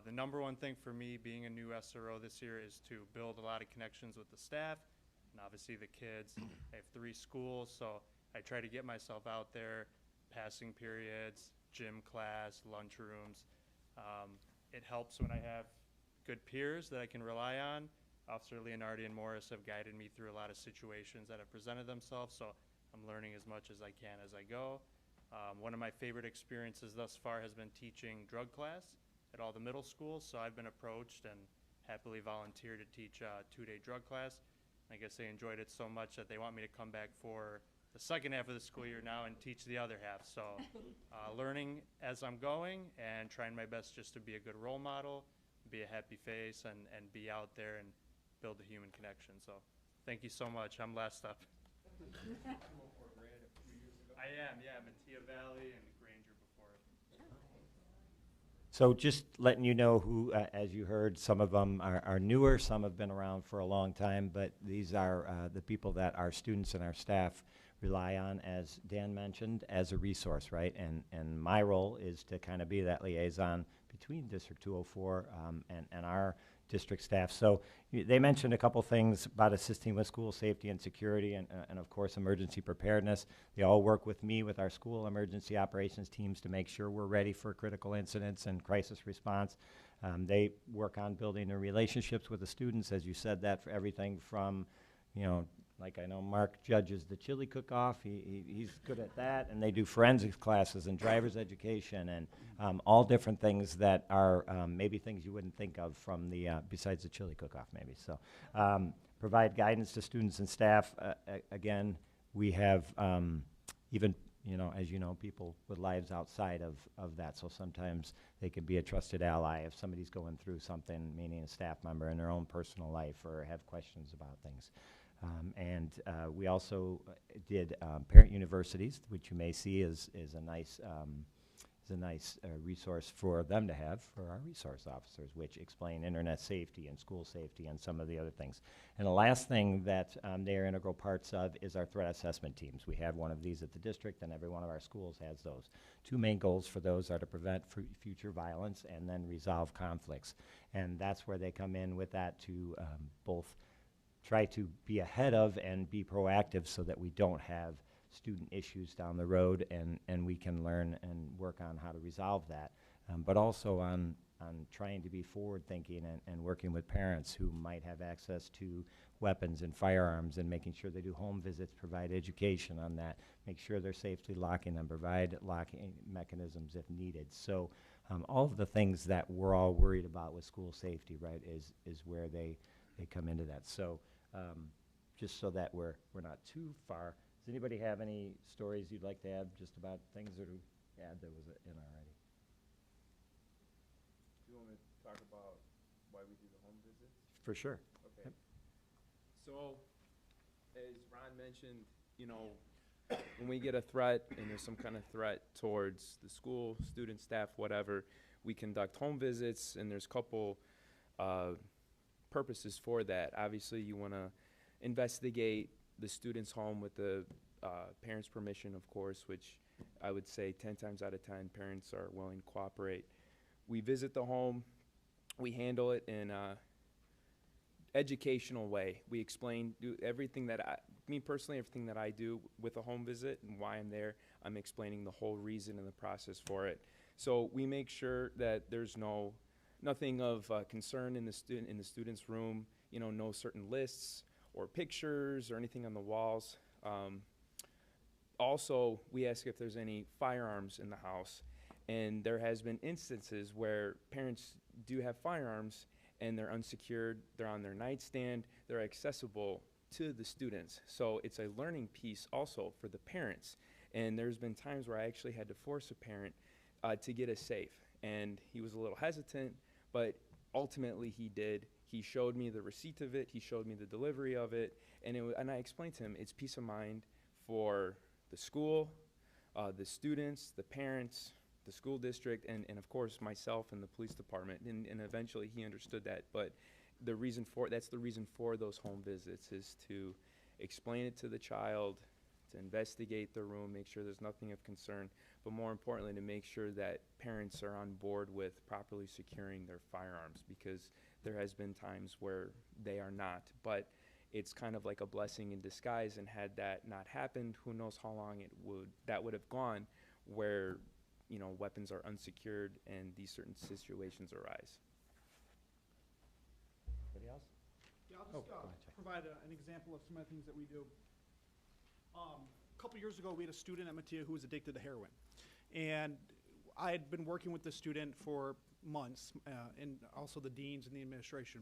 The number one thing for me being a new SRO this year is to build a lot of connections with the staff and obviously the kids. I have 3 schools, so I try to get myself out there, passing periods, gym class, lunchrooms. It helps when I have good peers that I can rely on. Officer Leonardi and Morris have guided me through a lot of situations that have presented themselves, so I'm learning as much as I can as I go. One of my favorite experiences thus far has been teaching drug class at all the middle schools, so I've been approached and happily volunteered to teach a 2-day drug class. I guess they enjoyed it so much that they want me to come back for the second half of the school year now and teach the other half. So learning as I'm going and trying my best just to be a good role model, be a happy face, and be out there and build a human connection. So thank you so much. I'm last up. I am, yeah, Mattia Valley and Granger before it. So just letting you know who, as you heard, some of them are newer, some have been around for a long time, but these are the people that our students and our staff rely on, as Dan mentioned, as a resource, right? And my role is to kind of be that liaison between District 204 and our district staff. So they mentioned a couple things about assisting with school safety and security and of course emergency preparedness. They all work with me with our school emergency operations teams to make sure we're ready for critical incidents and crisis response. They work on building their relationships with the students, as you said, that for everything from, you know, like I know Mark judges the chili cook-off. He's good at that. And they do forensics classes and driver's education and all different things that are maybe things you wouldn't think of from the, besides the chili cook-off maybe. So provide guidance to students and staff. Again, we have even, you know, as you know, people with lives outside of that. So sometimes they can be a trusted ally if somebody's going through something, meaning a staff member in their own personal life or have questions about things. We also did parent universities, which you may see is a nice resource for them to have for our resource officers, which explain internet safety and school safety and some of the other things. And the last thing that they are integral parts of is our threat assessment teams. We have one of these at the district, and every one of our schools has those. 2 main goals for those are to prevent future violence and then resolve conflicts. And that's where they come in with that to both try to be ahead of and be proactive so that we don't have student issues down the road, and we can learn and work on how to resolve that. But also on trying to be forward-thinking and working with parents who might have access to weapons and firearms and making sure they do home visits, provide education on that, make sure they're safely locking them, provide locking mechanisms if needed. So all of the things that we're all worried about with school safety, right, is where they come into that. So just so that we're not too far. Does anybody have any stories you'd like to add just about things that add that was in already? Do you want me to talk about why we do the home visits? For sure. Okay. Yep. So, as Ron mentioned, you know, when we get a threat and there's some kind of threat towards the school, student, staff, whatever, we conduct home visits, and there's a couple purposes for that. Obviously, you want to investigate the student's home with the parents' permission, of course, which I would say 10 times out of 10 parents are willing to cooperate. We visit the home, we handle it in educational way. We explain everything that me personally, everything that I do with a home visit and why I'm there. I'm explaining the whole reason and the process for it. So we make sure that there's nothing of concern in the student's room. You know, no certain lists or pictures or anything on the walls. Also, we ask if there's any firearms in the house, and there has been instances where parents do have firearms and they're unsecured, they're on their nightstand, they're accessible to the students. So it's a learning piece also for the parents. And there's been times where I actually had to force a parent to get a safe. And he was a little hesitant, but ultimately he did. He showed me the receipt of it, he showed me the delivery of it, and I explained to him it's peace of mind for the school, the students, the parents, the school district, and of course myself and the police department. And eventually he understood that. But that's the reason for those home visits, is to explain it to the child, to investigate the room, make sure there's nothing of concern, but more importantly to make sure that parents are on board with properly securing their firearms, because there has been times where they are not. But it's kind of like a blessing in disguise, and had that not happened, who knows how long that would have gone, where weapons are unsecured and these certain situations arise. Anybody else? Yeah, I'll just provide an example of some of the things that we do. A couple years ago, we had a student at Mattia who was addicted to heroin. And I had been working with the student for months, and also the deans and the administration.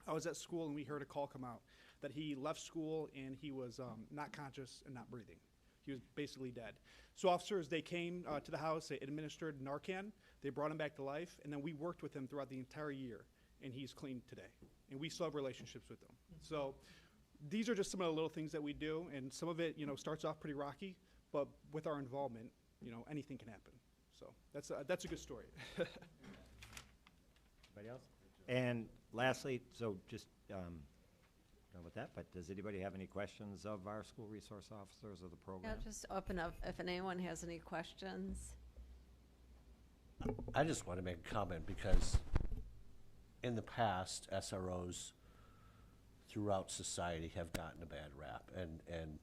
I was at school, and we heard a call come out that he left school and he was not conscious and not breathing. He was basically dead. So officers, they came to the house, they administered Narcan, they brought him back to life, and then we worked with him throughout the entire year, and he's clean today. And we still have relationships with him. So these are just some of the little things that we do, and some of it, starts off pretty rocky, but with our involvement, anything can happen. So that's a good story. Anybody else? And lastly, so just done with that, but does anybody have any questions of our school resource officers of the program? Yeah, just open up if anyone has any questions. I just want to make a comment, because in the past, SROs throughout society have gotten a bad rap. And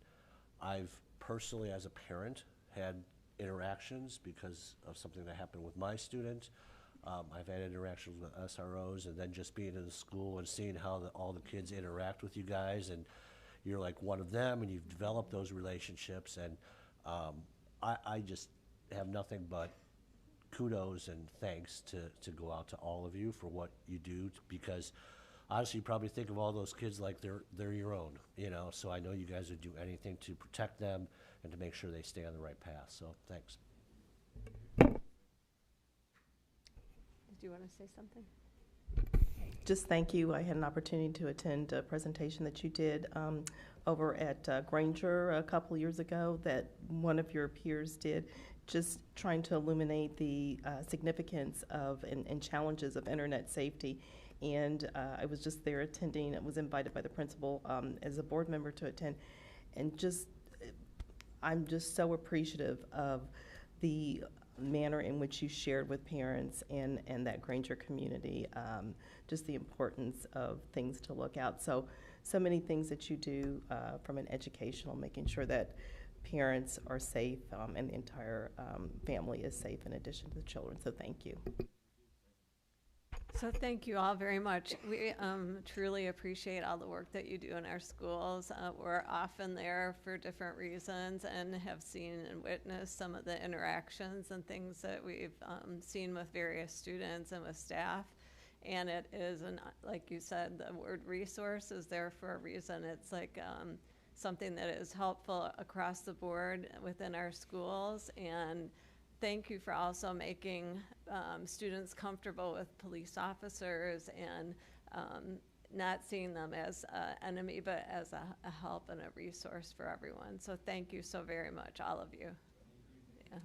I've personally, as a parent, had interactions because of something that happened with my student. I've had interactions with SROs, and then just being in the school and seeing how all the kids interact with you guys, and you're like one of them, and you've developed those relationships. And I just have nothing but kudos and thanks to go out to all of you for what you do, because honestly, you probably think of all those kids like they're your own, so I know you guys would do anything to protect them and to make sure they stay on the right path. So thanks. Do you want to say something? Just thank you. I had an opportunity to attend a presentation that you did over at Granger a couple years ago that one of your peers did, just trying to illuminate the significance of and challenges of internet safety. And I was just there attending. I was invited by the principal as a board member to attend. And I'm just so appreciative of the manner in which you shared with parents and that Granger community, just the importance of things to look out. So many things that you do from an educational, making sure that parents are safe and the entire family is safe in addition to the children. So thank you. So thank you all very much. We truly appreciate all the work that you do in our schools. We're often there for different reasons and have seen and witnessed some of the interactions and things that we've seen with various students and with staff. And it is, like you said, the word resource is there for a reason. It's like something that is helpful across the board within our schools. And thank you for also making students comfortable with police officers and not seeing them as an enemy, but as a help and a resource for everyone. So thank you so very much, all of you. Yeah.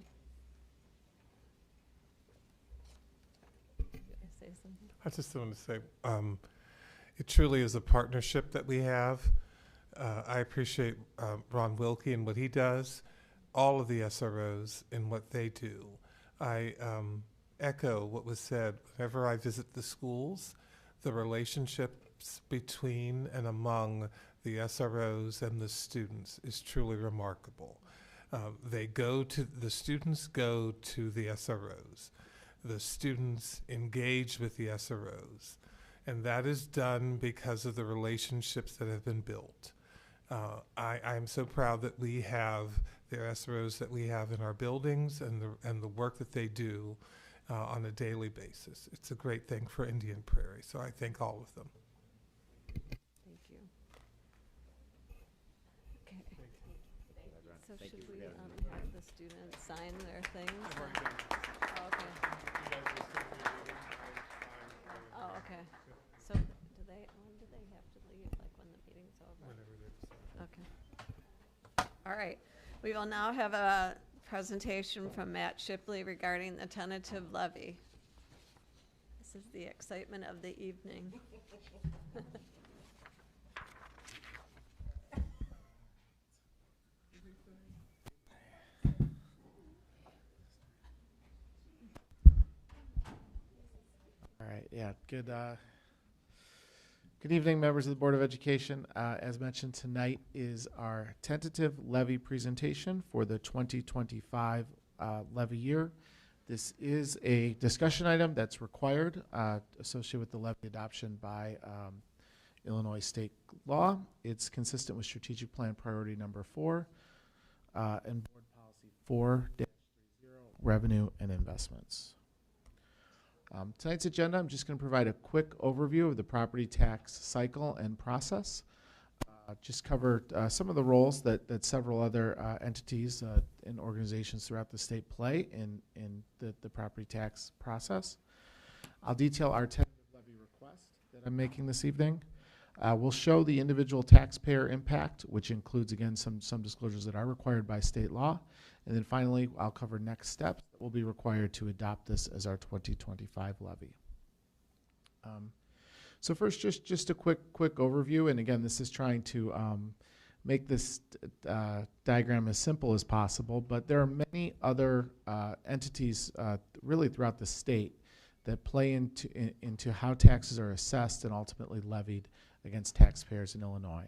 Did I say something? I just want to say, it truly is a partnership that we have. I appreciate Ron Wilkie and what he does, all of the SROs and what they do. I echo what was said. Whenever I visit the schools, the relationship relationships between and among the SROs and the students is truly remarkable. The students go to the SROs. The students engage with the SROs. And that is done because of the relationships that have been built. I'm so proud that we have the SROs that we have in our buildings and the work that they do on a daily basis. It's a great thing for Indian Prairie, so I thank all of them. Thank you. Okay. So should we have the students sign their things? Oh, okay. Oh, okay. So when do they have to leave, like when the meeting's over? Whenever they decide. Okay. All right. We will now have a presentation from Matt Shipley regarding the tentative levy. This is the excitement of the evening. All right, yeah, good evening, members of the Board of Education. As mentioned, tonight is our tentative levy presentation for the 2025 levy year. This is a discussion item that's required associated with the levy adoption by Illinois state law. It's consistent with strategic plan priority number 4 and board policy 4-30, revenue and investments. Tonight's agenda, I'm just going to provide a quick overview of the property tax cycle and process. Just cover some of the roles that several other entities and organizations throughout the state play in the property tax process. I'll detail our tentative levy request that I'm making this evening. We'll show the individual taxpayer impact, which includes, again, some disclosures that are required by state law. And then finally, I'll cover next steps that will be required to adopt this as our 2025 levy. So first, just a quick overview. And again, this is trying to make this diagram as simple as possible. But there are many other entities really throughout the state that play into how taxes are assessed and ultimately levied against taxpayers in Illinois.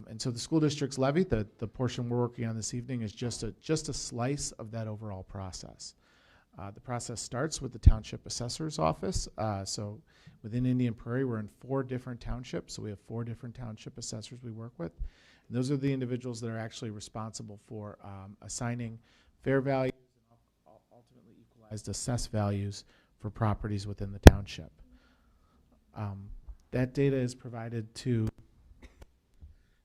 And so the school district's levy, the portion we're working on this evening, is just a slice of that overall process. The process starts with the township assessor's office. So within Indian Prairie, we're in 4 different townships. So we have 4 different township assessors we work with. And those are the individuals that are actually responsible for assigning fair values and ultimately equalized assessed values for properties within the township. That data is provided to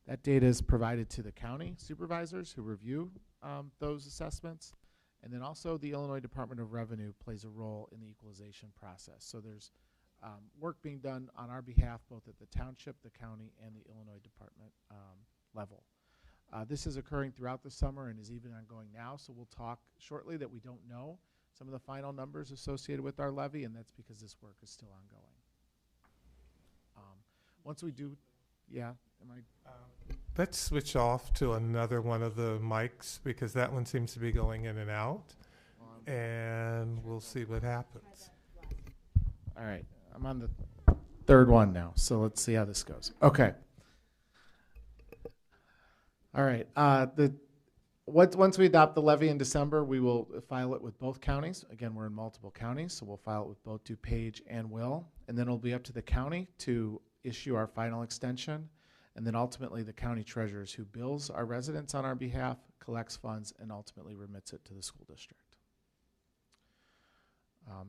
the county supervisors who review those assessments. And then also the Illinois Department of Revenue plays a role in the equalization process. So there's work being done on our behalf, both at the township, the county, and the Illinois Department level. This is occurring throughout the summer and is even ongoing now. So we'll talk shortly that we don't know some of the final numbers associated with our levy, and that's because this work is still ongoing. Once we do, yeah, am I? Let's switch off to another one of the mics because that one seems to be going in and out, and we'll see what happens. All right, I'm on the 3rd one now, so let's see how this goes. Okay. All right, once we adopt the levy in December, we will file it with both counties. Again, we're in multiple counties, so we'll file it with both DuPage and Will, and then it'll be up to the county to issue our final extension. And then ultimately the county treasurers who bills our residents on our behalf, collects funds, and ultimately remits it to the school district.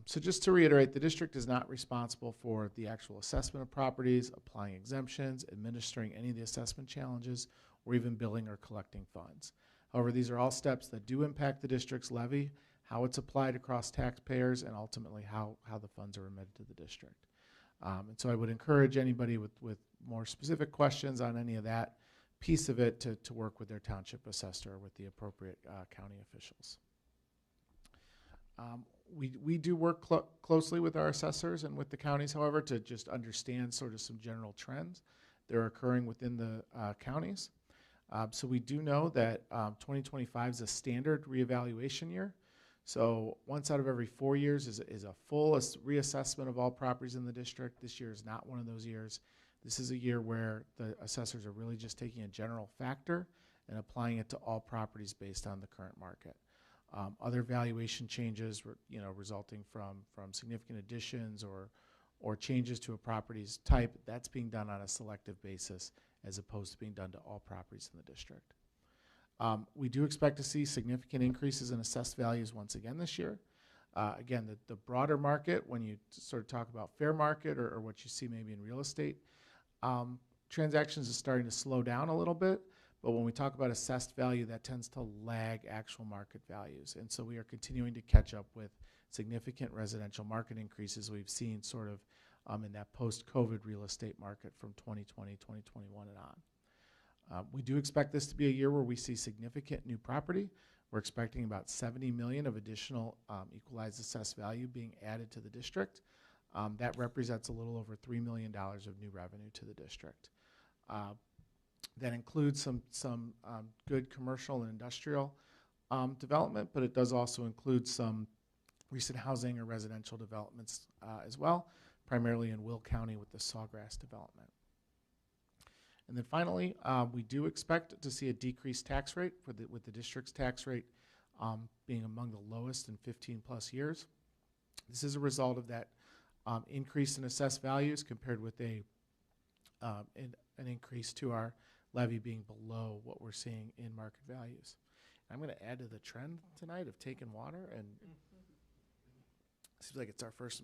So just to reiterate, the district is not responsible for the actual assessment of properties, applying exemptions, administering any of the assessment challenges, or even billing or collecting funds. However, these are all steps that do impact the district's levy, how it's applied across taxpayers, and ultimately how the funds are remitted to the district. And so I would encourage anybody with more specific questions on any of that piece of it to work with their township assessor or with the appropriate county officials. We do work closely with our assessors and with the counties, however, to just understand sort of some general trends that are occurring within the counties. So we do know that 2025 is a standard reevaluation year. So once out of every 4 years is a full reassessment of all properties in the district. This year is not one of those years. This is a year where the assessors are really just taking a general factor and applying it to all properties based on the current market. Other valuation changes, resulting from significant additions or changes to a property's type, that's being done on a selective basis as opposed to being done to all properties in the district. We do expect to see significant increases in assessed values once again this year. Again, the broader market, when you sort of talk about fair market or what you see maybe in real estate, transactions is starting to slow down a little bit. But when we talk about assessed value, that tends to lag actual market values. And so we are continuing to catch up with significant residential market increases we've seen sort of in that post-COVID real estate market from 2020, 2021 and on. We do expect this to be a year where we see significant new property. We're expecting about $70 million of additional equalized assessed value being added to the district. That represents a little over $3 million of new revenue to the district. That includes some good commercial and industrial development, but it does also include some recent housing or residential developments as well, primarily in Will County with the Sawgrass development. And then finally, we do expect to see a decreased tax rate with the district's tax rate being among the lowest in 15 plus years. This is a result of that increase in assessed values compared with an increase to our levy being below what we're seeing in market values. I'm going to add to the trend tonight of taking water, and it seems like it's our first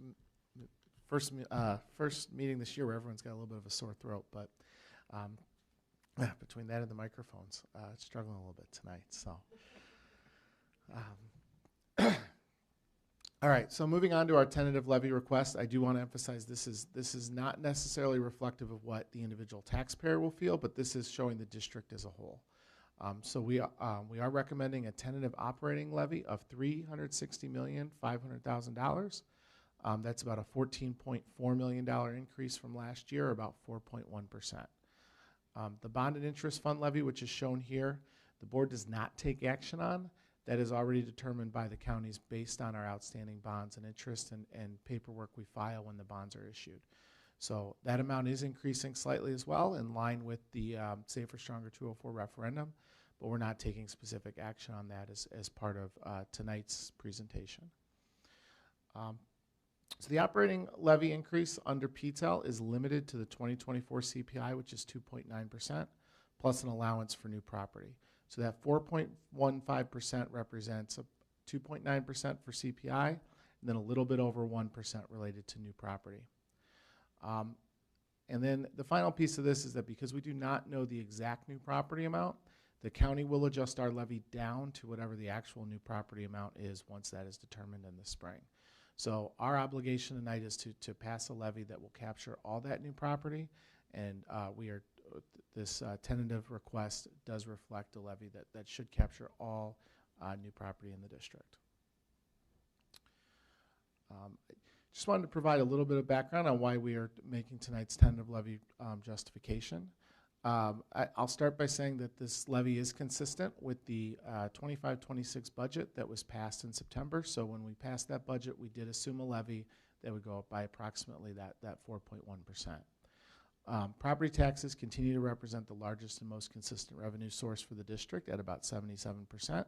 meeting this year where everyone's got a little bit of a sore throat, but between that and the microphones, it's struggling a little bit tonight. So, all right. So moving on to our tentative levy request, I do want to emphasize this is not necessarily reflective of what the individual taxpayer will feel, but this is showing the district as a whole. So we are recommending a tentative operating levy of $360,500,000. That's about a $14.4 million increase from last year, about 4.1%. The bond and interest fund levy, which is shown here, the board does not take action on. That is already determined by the counties based on our outstanding bonds and interest and paperwork we file when the bonds are issued. So that amount is increasing slightly as well, in line with the Safer, Stronger 204 referendum, but we're not taking specific action on that as part of tonight's presentation. So the operating levy increase under PTEL is limited to the 2024 CPI, which is 2.9%, plus an allowance for new property. So that 4.15% represents a 2.9% for CPI, and then a little bit over 1% related to new property. And then the final piece of this is that because we do not know the exact new property amount, the county will adjust our levy down to whatever the actual new property amount is once that is determined in the spring. So our obligation tonight is to pass a levy that will capture all that new property, and this tentative request does reflect a levy that should capture all new property in the district. Just wanted to provide a little bit of background on why we are making tonight's tentative levy justification. I'll start by saying that this levy is consistent with the 25-26 budget that was passed in September. So when we passed that budget, we did assume a levy that would go up by approximately that 4.1%. Property taxes continue to represent the largest and most consistent revenue source for the district at about 77%.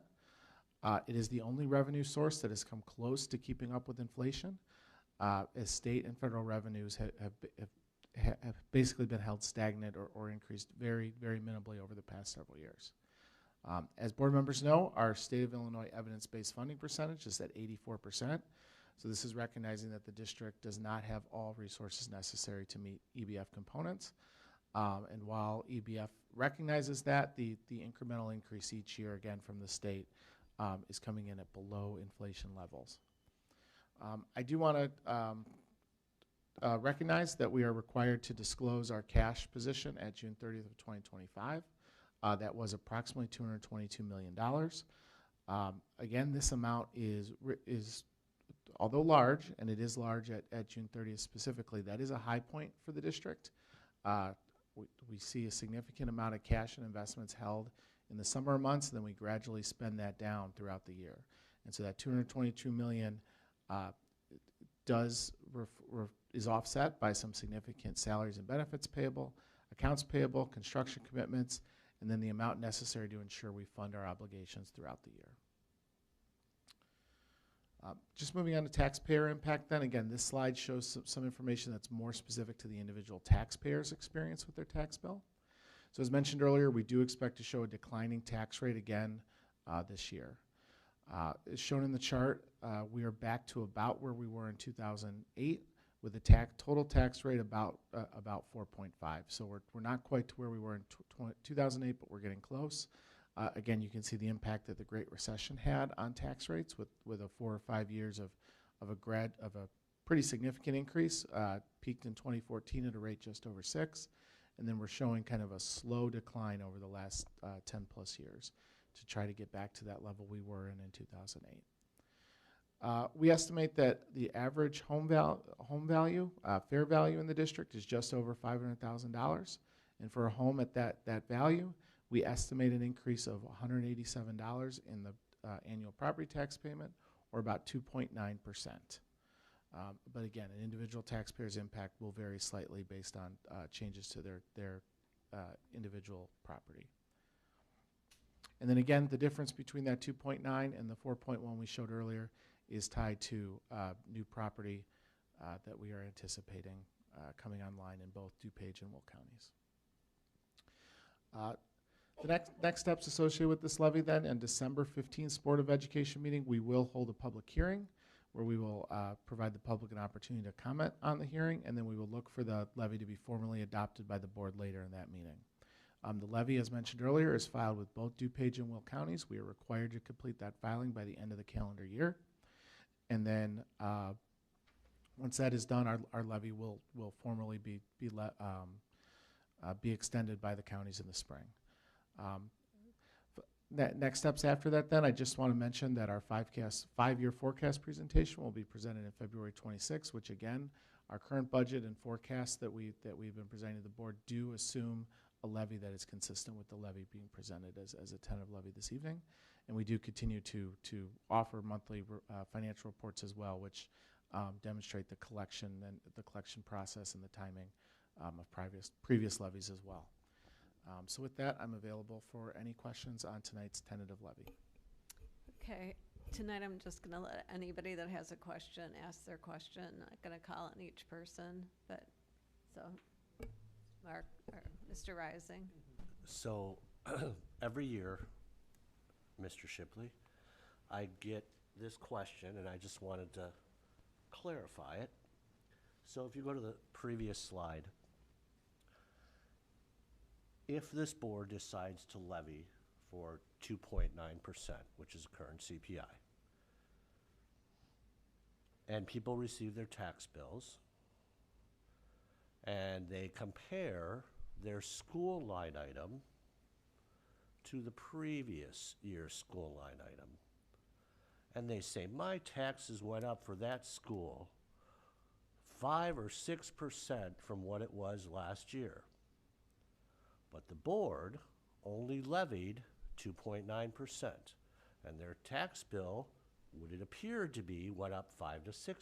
It is the only revenue source that has come close to keeping up with inflation, as state and federal revenues have basically been held stagnant or increased very, very minimally over the past several years. As board members know, our state of Illinois evidence-based funding percentage is at 84%. So this is recognizing that the district does not have all resources necessary to meet EBF components. And while EBF recognizes that, the incremental increase each year, again from the state, is coming in at below inflation levels. I do want to recognize that we are required to disclose our cash position at June 30th of 2025. That was approximately $222 million. Again, this amount is although large, and it is large at June 30th specifically, that is a high point for the district. We see a significant amount of cash and investments held in the summer months, and then we gradually spend that down throughout the year. And so that $222 million is offset by some significant salaries and benefits payable, accounts payable, construction commitments, and then the amount necessary to ensure we fund our obligations throughout the year. Just moving on to taxpayer impact then. Again, this slide shows some information that's more specific to the individual taxpayer's experience with their tax bill. So as mentioned earlier, we do expect to show a declining tax rate again this year. As shown in the chart, we are back to about where we were in 2008 with a total tax rate about 4.5. So we're not quite to where we were in 2008, but we're getting close. Again, you can see the impact that the Great Recession had on tax rates with a 4 or 5 years of a pretty significant increase. Peaked in 2014 at a rate just over 6, and then we're showing kind of a slow decline over the last 10 plus years to try to get back to that level we were in 2008. We estimate that the average home value, fair value in the district is just over $500,000, and for a home at that value, we estimate an increase of $187 in the annual property tax payment, or about 2.9%. But again, an individual taxpayer's impact will vary slightly based on changes to their individual property. And then again, the difference between that 2.9 and the 4.1 we showed earlier is tied to new property that we are anticipating coming online in both DuPage and Will counties. The next steps associated with this levy then, on December 15th Board of Education meeting, we will hold a public hearing where we will provide the public an opportunity to comment on the hearing, and then we will look for the levy to be formally adopted by the board later in that meeting. The levy, as mentioned earlier, is filed with both DuPage and Will counties. We are required to complete that filing by the end of the calendar year. And then once that is done, our levy will formally be extended by the counties in the spring. Next steps after that then, I just want to mention that our 5-year forecast presentation will be presented in February 26th, which again, our current budget and forecast that we've been presenting to the board do assume a levy that is consistent with the levy being presented as a tentative levy this evening. And we do continue to offer monthly financial reports as well, which demonstrate the collection process and the timing of previous levies as well. So with that, I'm available for any questions on tonight's tentative levy. Okay, tonight I'm just going to let anybody that has a question ask their question. I'm not going to call on each person, but so Mark or Mr. Rising. So every year, Mr. Shipley, I get this question, and I just wanted to clarify it. So if you go to the previous slide, if this board decides to levy for 2.9%, which is current CPI, and people receive their tax bills, and they compare their school line item to the previous year's school line item, and they say, my taxes went up for that school 5 or 6% from what it was last year. But the board only levied 2.9%, and their tax bill, would it appear to be, went up 5 to 6%.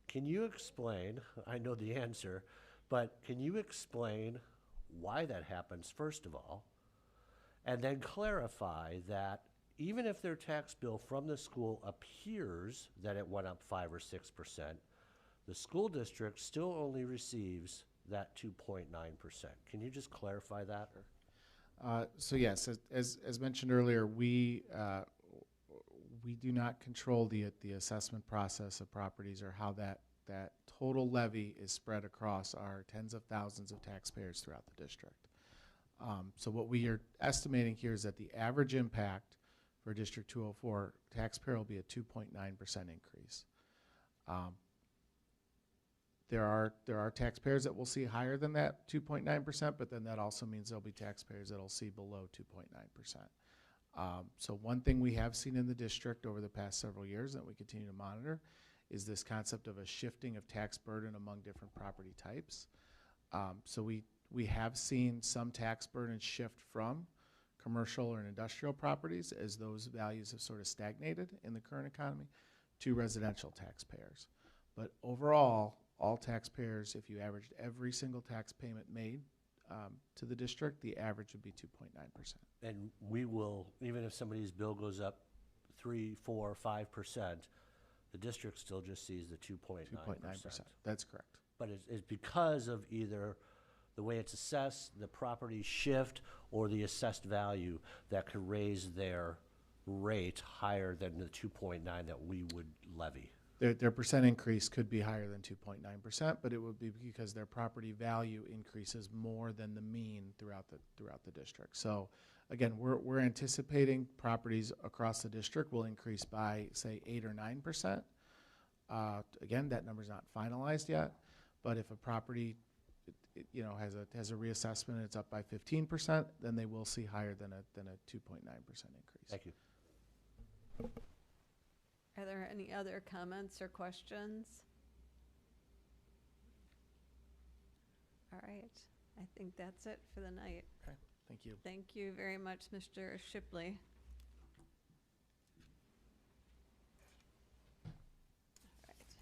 Can you explain, I know the answer, but can you explain why that happens, first of all, and then clarify that even if their tax bill from the school appears that it went up 5 or 6%, the school district still only receives that 2.9%. Can you just clarify that? So yes, as mentioned earlier, we do not control the assessment process of properties or how that total levy is spread across our tens of thousands of taxpayers throughout the district. So what we are estimating here is that the average impact for District 204 taxpayer will be a 2.9% increase. There are taxpayers that will see higher than that 2.9%, but then that also means there'll be taxpayers that'll see below 2.9%. So one thing we have seen in the district over the past several years that we continue to monitor is this concept of a shifting of tax burden among different property types. So we have seen some tax burden shift from commercial or industrial properties, as those values have sort of stagnated in the current economy, to residential taxpayers. But overall, all taxpayers, if you averaged every single tax payment made to the district, the average would be 2.9%. And we will, even if somebody's bill goes up 3, 4, 5%, the district still just sees the 2.9%. 2.9%, that's correct. But it's because of either the way it's assessed, the property shift, or the assessed value that could raise their rate higher than the 2.9 that we would levy. Their percent increase could be higher than 2.9%, but it would be because their property value increases more than the mean throughout the district. So again, we're anticipating properties across the district will increase by, say, 8 or 9%. Again, that number's not finalized yet, but if a property has a reassessment and it's up by 15%, then they will see higher than a 2.9% increase. Thank you. Are there any other comments or questions? All right, I think that's it for the night. Okay, thank you. Thank you very much, Mr. Shipley. All right.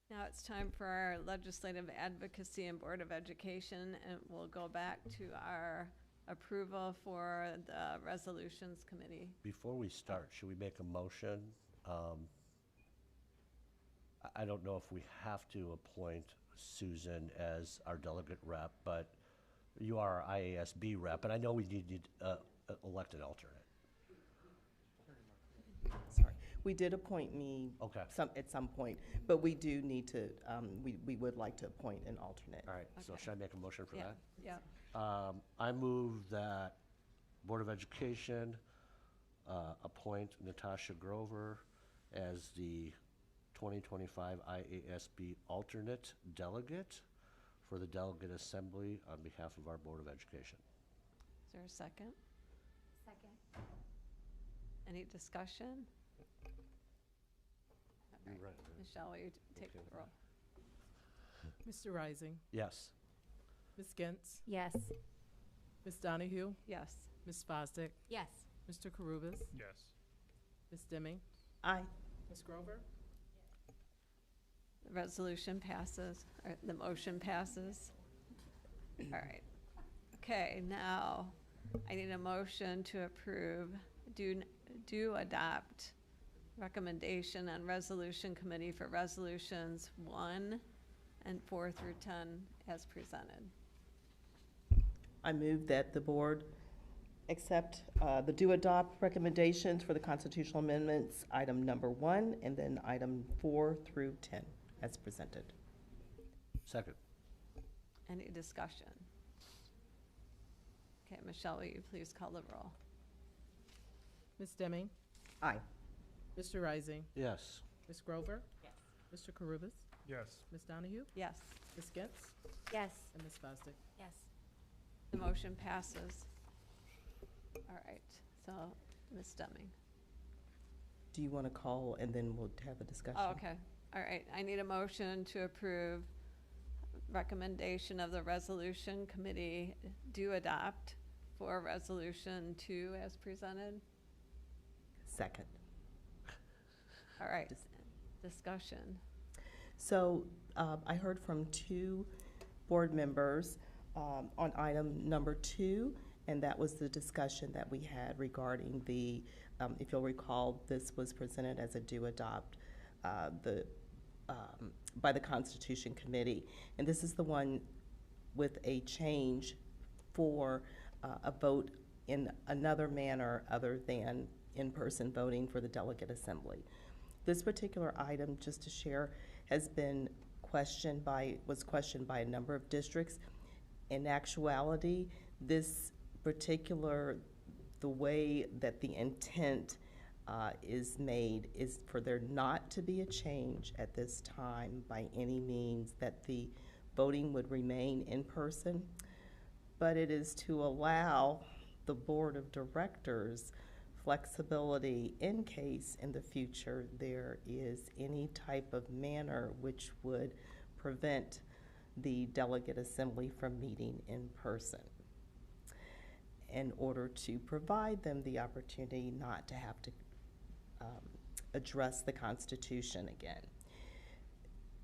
Now it's time for our Legislative Advocacy and Board of Education, and we'll go back to our approval for the Resolutions Committee. Before we start, should we make a motion? I don't know if we have to appoint Susan as our delegate rep, but you are our IASB rep, and I know we need elect an alternate. Sorry, we did appoint me Okay. at some point, but we do need to, we would like to appoint an alternate. All right, so Okay. should I make a motion for that? Yeah. I move that Board of Education appoint Natasha Grover as the 2025 IASB alternate delegate for the Delegate Assembly on behalf of our Board of Education. Is there a second? Second. Any discussion? All You're right. right. Michelle, will you take the roll? Mr. Rising, Yes. Ms. Gentz, Yes. Ms. Donahue, Yes. Ms. Fosdick, Yes. Mr. Karubas, Yes. Ms. Demme, Aye. Ms. Grover, The resolution passes, or the motion passes. All right. Okay, now I need a motion to approve, do adopt recommendation on Resolution Committee for Resolutions 1 and 4 through 10 as presented. I move that the board accept the do adopt recommendations for the constitutional amendments, item number 1, and then item 4 through 10 as presented. Second. Any discussion? Okay, Michelle, will you please call the roll? Ms. Demme, Aye. Mr. Rising, Yes. Ms. Grover, Yes. Mr. Karubas, Yes. Ms. Donahue, Yes, Ms. Gentz, Yes. and Ms. Fosdick. Yes. the motion passes. All right, so Ms. Deming. Do you want to call and then we'll have a discussion? Oh, okay. All right, I need a motion to approve recommendation of the Resolution Committee do adopt for Resolution 2 as presented. Second. All right, discussion. So I heard from 2 board members on item number 2, and that was the discussion that we had regarding the, if you'll recall, this was presented as a do adopt by the Constitution Committee. And this is the one with a change for a vote in another manner other than in-person voting for the delegate assembly. This particular item, just to share, has been was questioned by a number of districts. In actuality, this particular, the way that the intent is made is for there not to be a change at this time by any means, that the voting would remain in person, but it is to allow the board of directors flexibility in case in the future there is any type of manner which would prevent the delegate assembly from meeting in person. in order to provide them the opportunity not to have to address the Constitution again.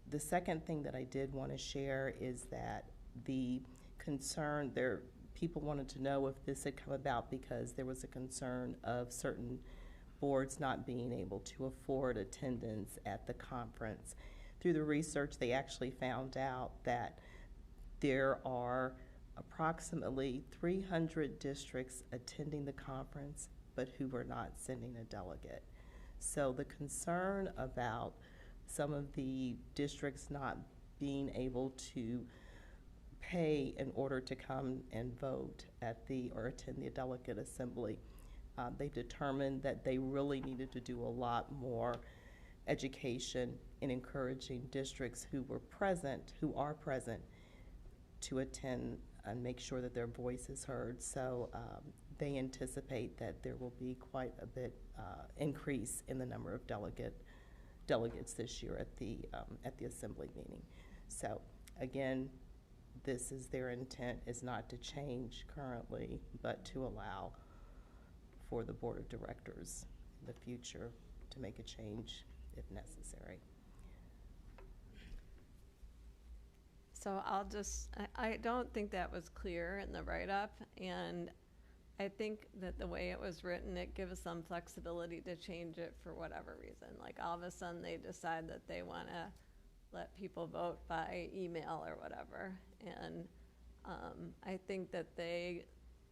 The second thing that I did want to share is that the concern there, people wanted to know if this had come about because there was a concern of certain boards not being able to afford attendance at the conference. Through the research, they actually found out that there are approximately 300 districts attending the conference, but who were not sending a delegate. So the concern about some of the districts not being able to pay in order to come and vote at the, or attend the delegate assembly, they determined that they really needed to do a lot more education in encouraging districts who are present to attend and make sure that their voice is heard. So they anticipate that there will be quite a bit increase in the number of delegates this year at the assembly meeting. So again, this is their intent, is not to change currently, but to allow for the board of directors in the future to make a change if necessary. So I don't think that was clear in the write-up, and I think that the way it was written, it gives them flexibility to change it for whatever reason. Like all of a sudden they decide that they want to let people vote by email or whatever. And I think that they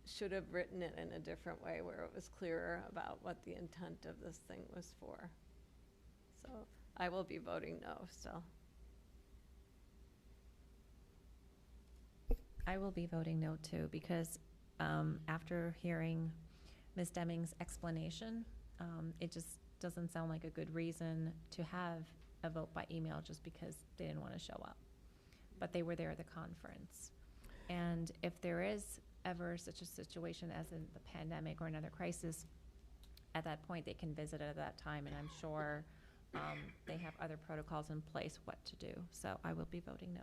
should have written it in a different way where it was clearer about what the intent of this thing was for. So I will be voting no still. I will be voting no too, because after hearing Ms. Deming's explanation, it just doesn't sound like a good reason to have a vote by email just because they didn't want to show up. But they were there at the conference. And if there is ever such a situation as in the pandemic or another crisis, at that point they can visit at that time, and I'm sure they have other protocols in place what to do. So I will be voting no.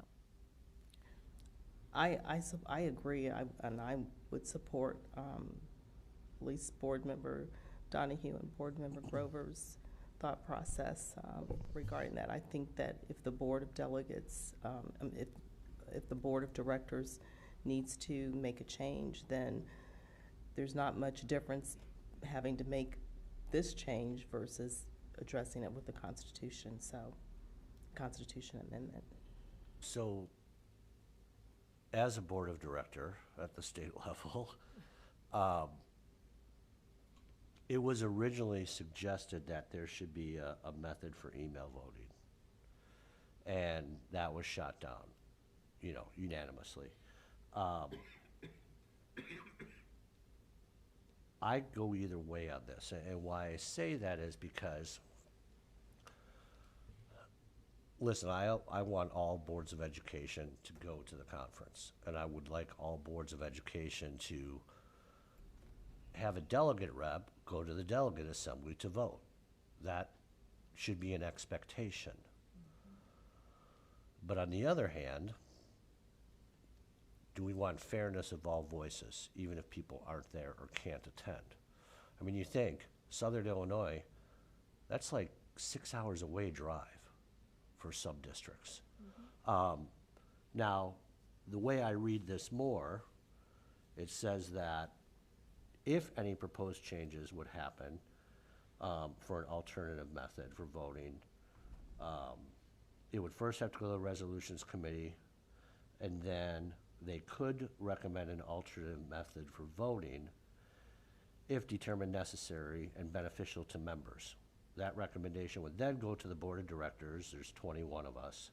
I agree, and I would support Police Board Member Donahue and Board Member Grover's thought process regarding that. I think that if the Board of Delegates, if the Board of Directors needs to make a change, then there's not much difference having to make this change versus addressing it with the Constitution, so Constitution amendment. So, as a board of director at the state level, it was originally suggested that there should be a method for email voting. And that was shot down, unanimously. I go either way on this, and why I say that is because, listen, I want all boards of education to go to the conference, and I would like all boards of education to have a delegate rep go to the delegate assembly to vote. That should be an expectation. But on the other hand, do we want fairness of all voices, even if people aren't there or can't attend? I mean, you think, Southern Illinois, that's like 6 hours away drive for some districts. Now, the way I read this more, it says that if any proposed changes would happen for an alternative method for voting, it would first have to go to the Resolutions Committee, and then they could recommend an alternative method for voting if determined necessary and beneficial to members. That recommendation would then go to the Board of Directors, there's 21 of us,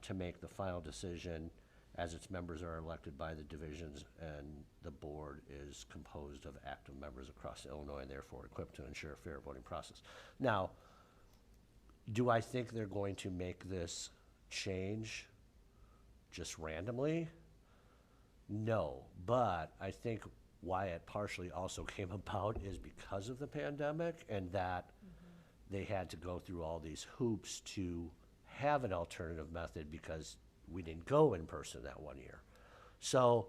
to make the final decision as its members are elected by the divisions, and the board is composed of active members across Illinois and therefore equipped to ensure a fair voting process. Now, do I think they're going to make this change just randomly? No, but I think why it partially also came about is because of the pandemic, and that they had to go through all these hoops to have an alternative method because we didn't go in person that one year. So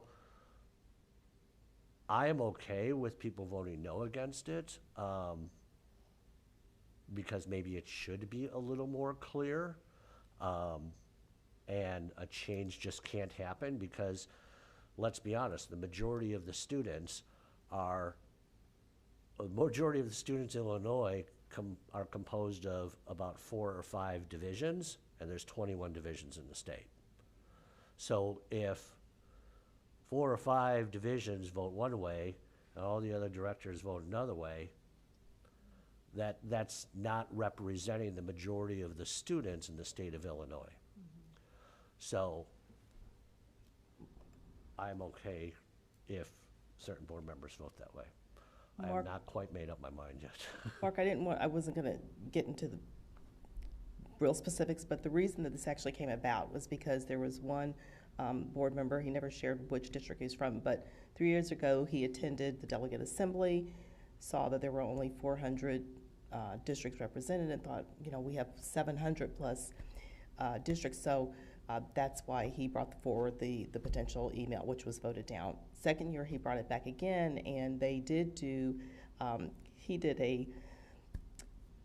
I am okay with people voting no against it, because maybe it should be a little more clear. And a change just can't happen because, let's be honest, the majority of the students in Illinois are composed of about 4 or 5 divisions, and there's 21 divisions in the state. So if 4 or 5 divisions vote one way and all the other directors vote another way, that's not representing the majority of the students in the state of Illinois. So I'm okay if certain board members vote that way. I have Mark- not quite made up my mind yet. Mark, I wasn't going to get into the real specifics, but the reason that this actually came about was because there was one board member, he never shared which district he's from, but 3 years ago he attended the delegate assembly, saw that there were only 400 districts represented, and thought, we have 700 plus districts, so that's why he brought forward the potential email, which was voted down. Second year, he brought it back again, and they did do, he did a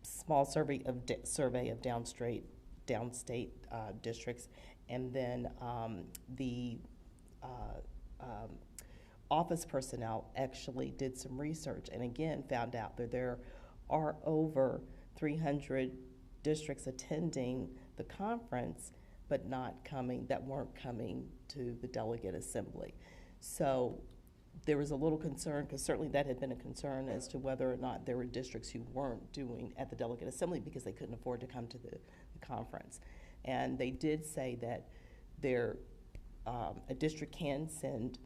small survey of downstate districts, and then the office personnel actually did some research, and again found out that there are over 300 districts attending the conference, but weren't coming to the delegate assembly. So there was a little concern, because certainly that had been a concern as to whether or not there were districts who weren't doing at the delegate assembly because they couldn't afford to come to the conference. And they did say that a district can send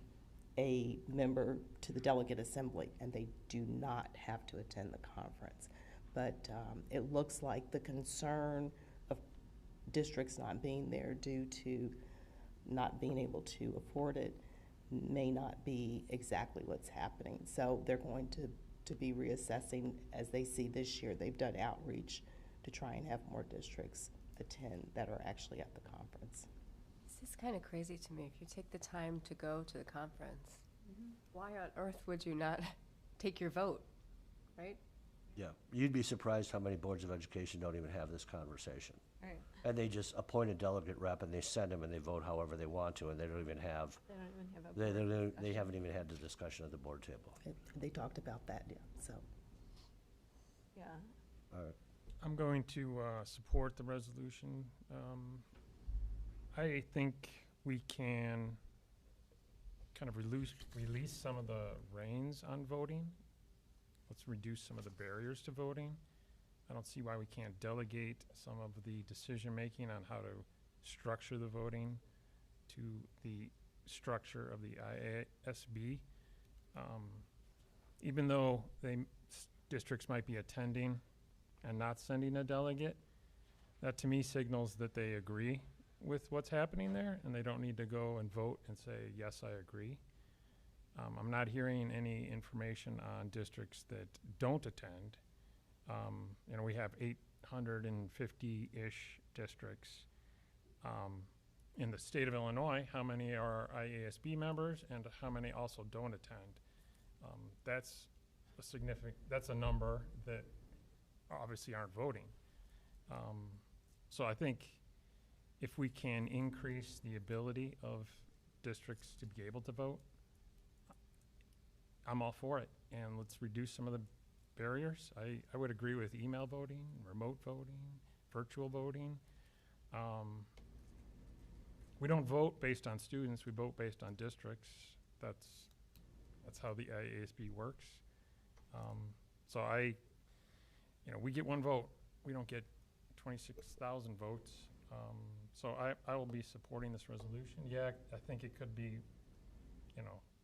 a member to the delegate assembly, and they do not have to attend the conference. But it looks like the concern of districts not being there due to not being able to afford it may not be exactly what's happening. So they're going to be reassessing as they see this year. They've done outreach to try and have more districts attend that are actually at the conference. This is kind of crazy to me. If you take the time to go to the conference, why on earth would you not take your vote, right? Yeah, you'd be surprised how many boards of education don't even have this conversation. Right. And they just appoint a delegate rep and they send them and they vote however they want to, and they don't even have, They don't even have a board they discussion. haven't even had the discussion at the board table. They talked about that, yeah, so. Yeah. All right. I'm going to support the resolution. I think we can kind of release some of the reins on voting. Let's reduce some of the barriers to voting. I don't see why we can't delegate some of the decision-making on how to structure the voting to the structure of the IASB. Even though districts might be attending and not sending a delegate, that to me signals that they agree with what's happening there, and they don't need to go and vote and say, yes, I agree. I'm not hearing any information on districts that don't attend. We have 850-ish districts. In the state of Illinois, how many are IASB members and how many also don't attend? That's a number that obviously aren't voting. So I think if we can increase the ability of districts to be able to vote, I'm all for it. And let's reduce some of the barriers. I would agree with email voting, remote voting, virtual voting. We don't vote based on students, we vote based on districts. That's how the IASB works. So we get one vote. We don't get 26,000 votes. So I will be supporting this resolution. Yeah, I think it could be,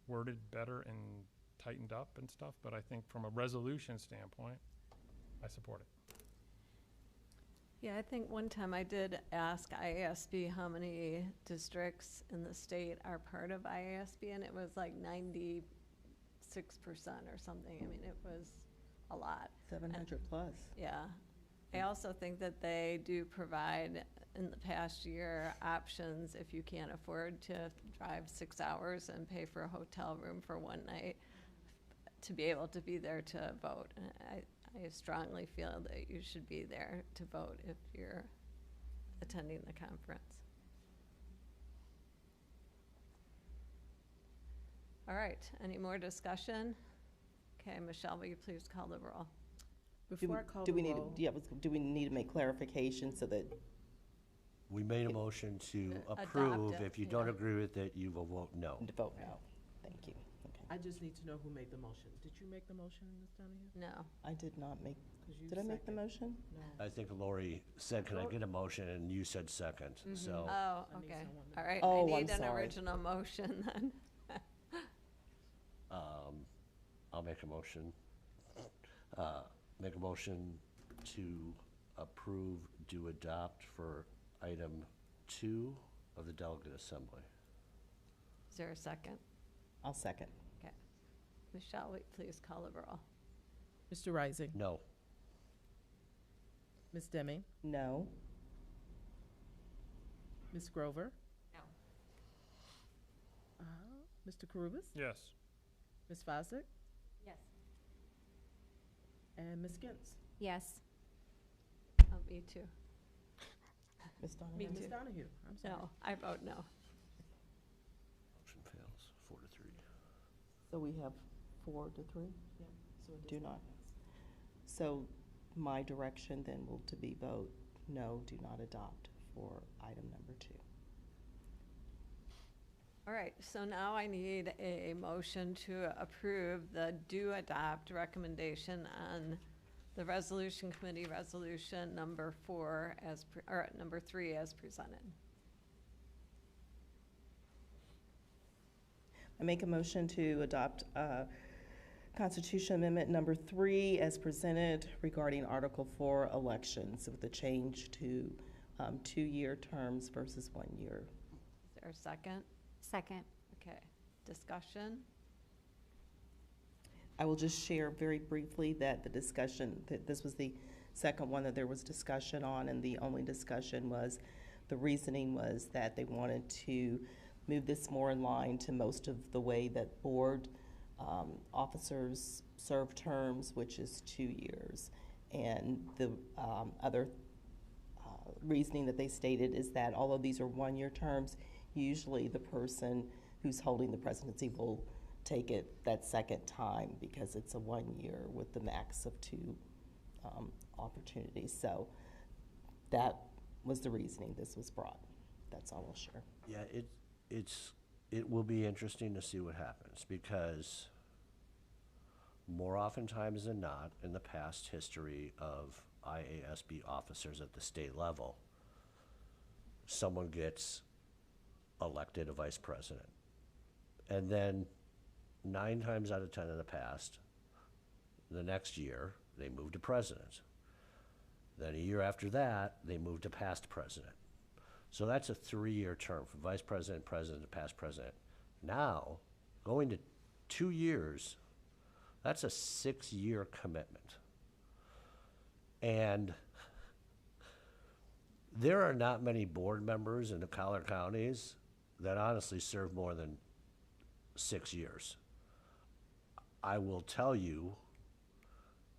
worded better and tightened up and stuff, but I think from a resolution standpoint, I support it. Yeah, I think one time I did ask IASB how many districts in the state are part of IASB, and it was like 96% or something. I mean, it was a lot. 700 plus. Yeah. I also think that they do provide, in the past year, options if you can't afford to drive 6 hours and pay for a hotel room for one night. to be able to be there to vote. And I strongly feel that you should be there to vote if you're attending the conference. All right, any more discussion? Okay, Michelle, will you please call the roll? Before I call Do the we need, roll, do we need to make clarification so that, We made a motion to Adopt approve. it, If you don't yeah. agree with it, you will vote no. to vote no? Thank you. Okay. I just need to know who made the motion. Did you make the motion, Ms. Donahue? No. I did not make, 'Cause you did I make the second. motion? No. I think Lori said, can I get a motion? And you said second, so. Oh, I need okay. someone to- All right, Oh, I I'm need an sorry. original motion then. I'll make a motion. Make a motion to approve, do adopt for item 2 of the delegate assembly. Is there a second? I'll second. Okay. Michelle, will you please call the roll? Mr. Rising, No. Ms. Demme, No. Ms. Grover, No. Mr. Carubus, Yes. Ms. Fosdick, Yes. and Ms. Gintz. Yes. Oh, me too. Ms. Donahue? Me, Ms. Donahue, I'm sorry. No, I vote no. Motion fails, 4-3. So we have 4-3? Yep, so it Do does not. pass. So my direction then will to be vote no, do not adopt for item number 2. All right, so now I need a motion to approve the do adopt recommendation on the resolution committee resolution number 4 as, or number 3 as presented. I make a motion to adopt Constitution Amendment number 3 as presented regarding Article 4 elections with the change to 2-year terms versus 1 year. Is there a second? Second. Okay, discussion? I will just share very briefly that the discussion, that this was the second one that there was discussion on, and the only discussion was, the reasoning was that they wanted to move this more in line to most of the way that board officers serve terms, which is 2 years. And the other reasoning that they stated is that all of these are 1-year terms. Usually the person who's holding the presidency will take it that second time because it's a 1 year with the max of 2 opportunities. So that was the reasoning this was brought. That's all I'll share. Yeah, it will be interesting to see what happens, because more oftentimes than not, in the past history of IASB officers at the state level, someone gets elected a vice president. And then 9 times out of 10 in the past, the next year, they move to president. Then a year after that, they move to past president. So that's a 3-year term from vice president, president, to past president. Now, going to 2 years, that's a 6-year commitment. And there are not many board members in the collar counties that honestly serve more than 6 years. I will tell you,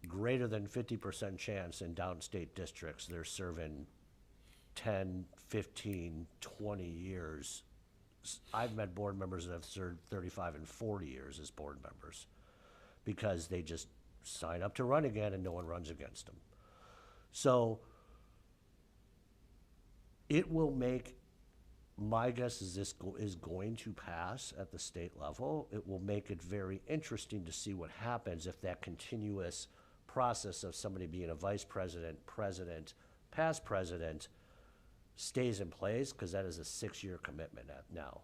greater than 50% chance in downstate districts, they're serving 10, 15, 20 years. I've met board members that have served 35 and 40 years as board members because they just sign up to run again and no one runs against them. So it will make, my guess is this is going to pass at the state level. It will make it very interesting to see what happens if that continuous process of somebody being a vice president, president, past president stays in place, because that is a 6-year commitment now.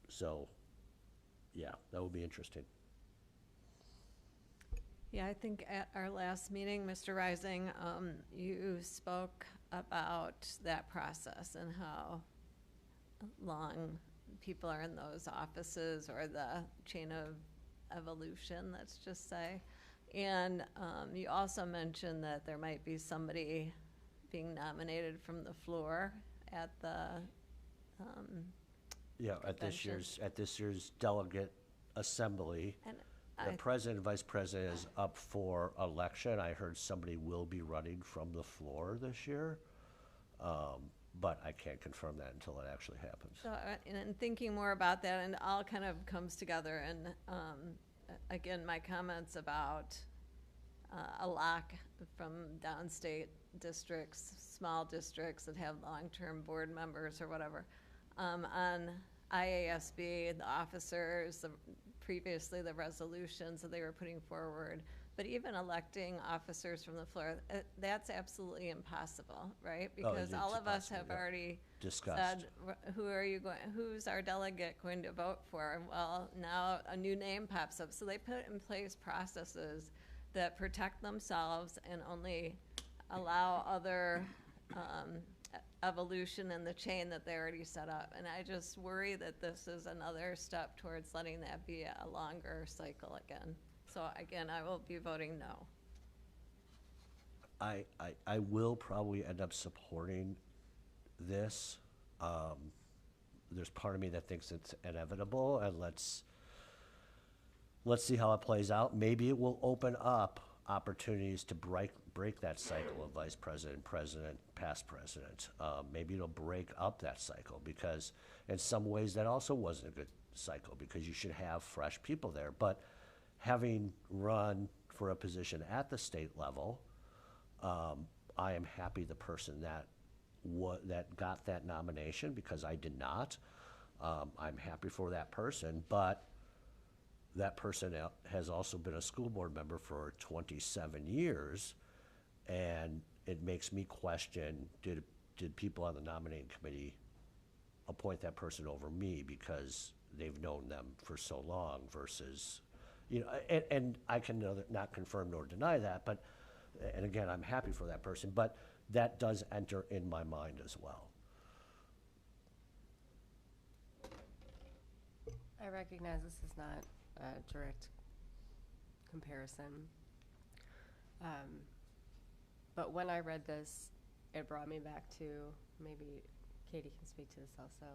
So, yeah, that will be interesting. Yeah, I think at our last meeting, Mr. Rising, you spoke about that process and how long people are in those offices, or the chain of evolution, let's just say. And you also mentioned that there might be somebody being nominated from the floor at the Yeah, at this convention. year's delegate assembly. And The president and vice president is up for election. I heard somebody will be running from the floor this year, but I can't confirm that until it actually happens. So, in thinking more about that, and all kind of comes together, and again, my comments about a lack from downstate districts, small districts that have long-term board members or whatever, on IASB, the officers, previously the resolutions that they were putting forward, but even electing officers from the floor, that's absolutely impossible, right? Because it's all of us impossible, have yeah. already Discussed. said, who's our delegate going to vote for? Well, now a new name pops up. So they put in place processes that protect themselves and only allow other evolution in the chain that they already set up. And I just worry that this is another step towards letting that be a longer cycle again. So again, I will be voting no. I will probably end up supporting this. There's part of me that thinks it's inevitable, and let's see how it plays out. Maybe it will open up opportunities to break that cycle of vice president, president, past president. Maybe it'll break up that cycle, because in some ways that also wasn't a good cycle, because you should have fresh people there. But having run for a position at the state level, I am happy the person that got that nomination, because I did not. I'm happy for that person, but that person has also been a school board member for 27 years, and it makes me question, did people on the nominating committee appoint that person over me because they've known them for so long versus, and I can not confirm nor deny that, but, and again, I'm happy for that person, but that does enter in my mind as well. I recognize this is not a direct comparison. But when I read this, it brought me back to, maybe Katie can speak to this also.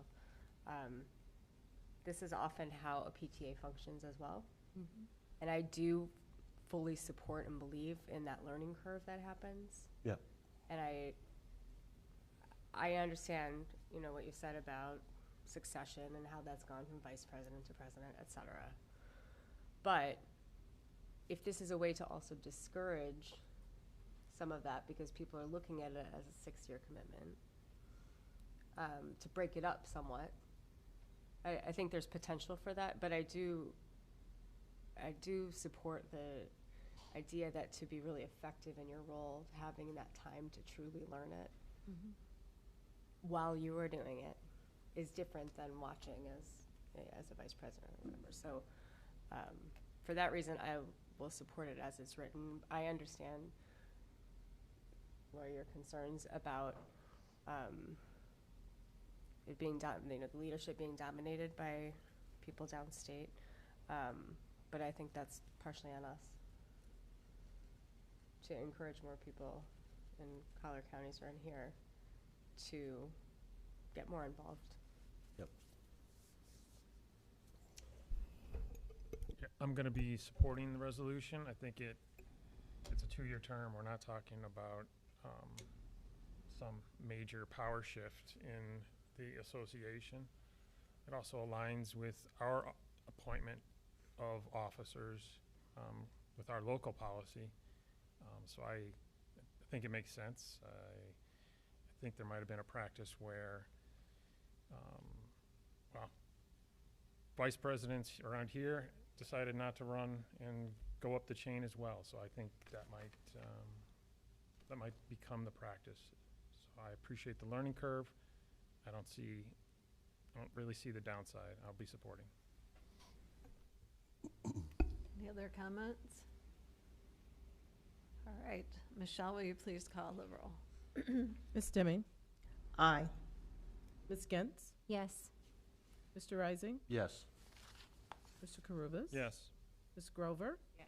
This is often how a PTA functions as well. Mm-hmm. And I do fully support and believe in that learning curve that happens. Yeah. And I understand, what you said about succession and how that's gone from vice president to president, et cetera. But if this is a way to also discourage some of that, because people are looking at it as a 6-year commitment, to break it up somewhat, I think there's potential for that. But I do support the idea that to be really effective in your role, having that time to truly learn it while you are doing it is different than watching as a vice president or whatever. So for that reason, I will support it as it's written. I understand your concerns about it being the leadership being dominated by people downstate, but I think that's partially on us to encourage more people in collar counties or in here to get more involved. Yep. Yeah, I'm going to be supporting the resolution. I think it's a 2-year term. We're not talking about some major power shift in the association. It also aligns with our appointment of officers with our local policy. So I think it makes sense. I think there might have been a practice where, vice presidents around here decided not to run and go up the chain as well. So I think that might become the practice. So I appreciate the learning curve. I don't really see the downside. I'll be supporting. Any other comments? All right, Michelle, will you please call the roll? Ms. Deming? Aye. Ms. Gentz? Yes. Mr. Rising? Yes. Mr. Carubus? Yes. Ms. Grover? Yes.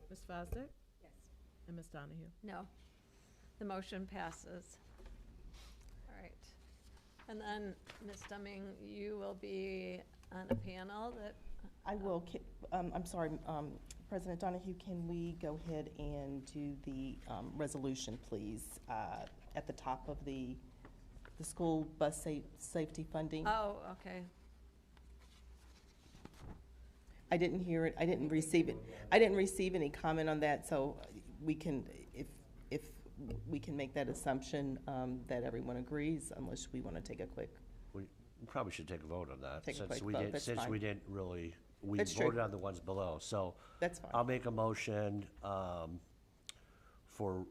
Ms. Fosdick? Yes. And Ms. Donahue? No. The motion passes. All right. And then, Ms. Dumming, you will be on a panel that I will, I'm sorry, President Donahue, can we go ahead and do the resolution, please? At the top of the school bus safety funding? Oh, okay. I didn't hear it, I didn't receive it. I didn't receive any comment on that, so we can, if we can make that assumption that everyone agrees, unless we want to take a quick. We probably should take a vote on that. Take a since quick we vote, didn't, that's since fine. we didn't really, we That's true. voted on the ones below. So That's fine. I'll make a motion for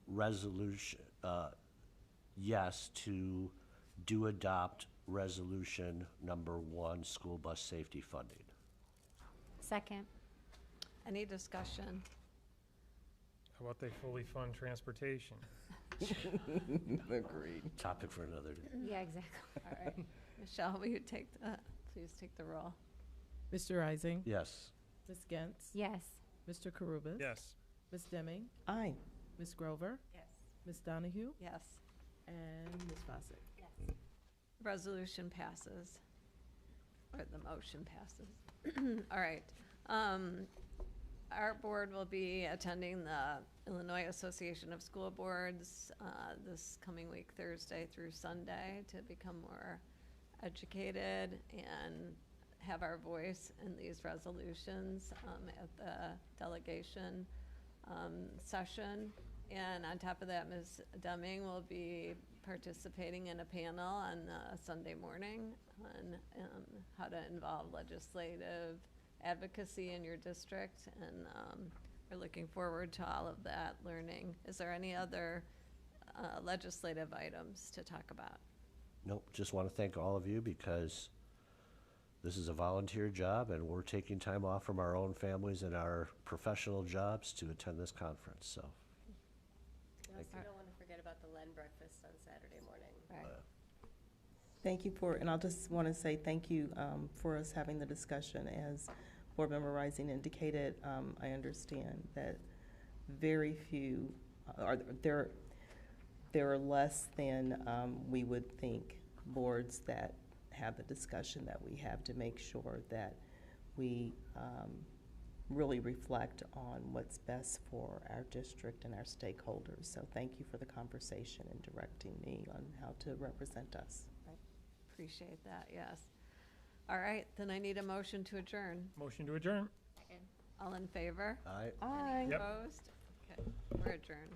resolution, yes, to adopt resolution number 1, school bus safety funding. Second. Any discussion? How about they fully fund transportation? Agreed. Topic for another day. Yeah, exactly. All right. Michelle, will you please take the roll? Mr. Rising? Yes. Ms. Gentz? Yes. Mr. Karubas? Yes. Ms. Deming? Aye. Ms. Grover? Yes. Ms. Donahue? Yes. And Ms. Fosdick? Yes. Resolution passes, or the motion passes. All right. Our board will be attending the Illinois Association of School Boards this coming week, Thursday through Sunday, to become more educated and have our voice in these resolutions at the delegation session. And on top of that, Ms. Deming will be participating in a panel on Sunday morning on how to involve legislative advocacy in your district, and we're looking forward to all of that learning. Is there any other legislative items to talk about? Nope, just want to thank all of you because this is a volunteer job and we're taking time off from our own families and our professional jobs to attend this conference, so. We also don't want to forget about the Len breakfast on Saturday morning. Right. Thank you and I'll just want to say thank you for us having the discussion. As Board Member Rising indicated, I understand that very few, there are less than we would think boards that have the discussion that we have to make sure that we really reflect on what's best for our district and our stakeholders. So thank you for the conversation and directing me on how to represent us. Appreciate that, yes. All right, then I need a motion to adjourn. Motion to adjourn. All in favor? Aye. Aye. Any Yep. opposed? Okay, we're adjourned.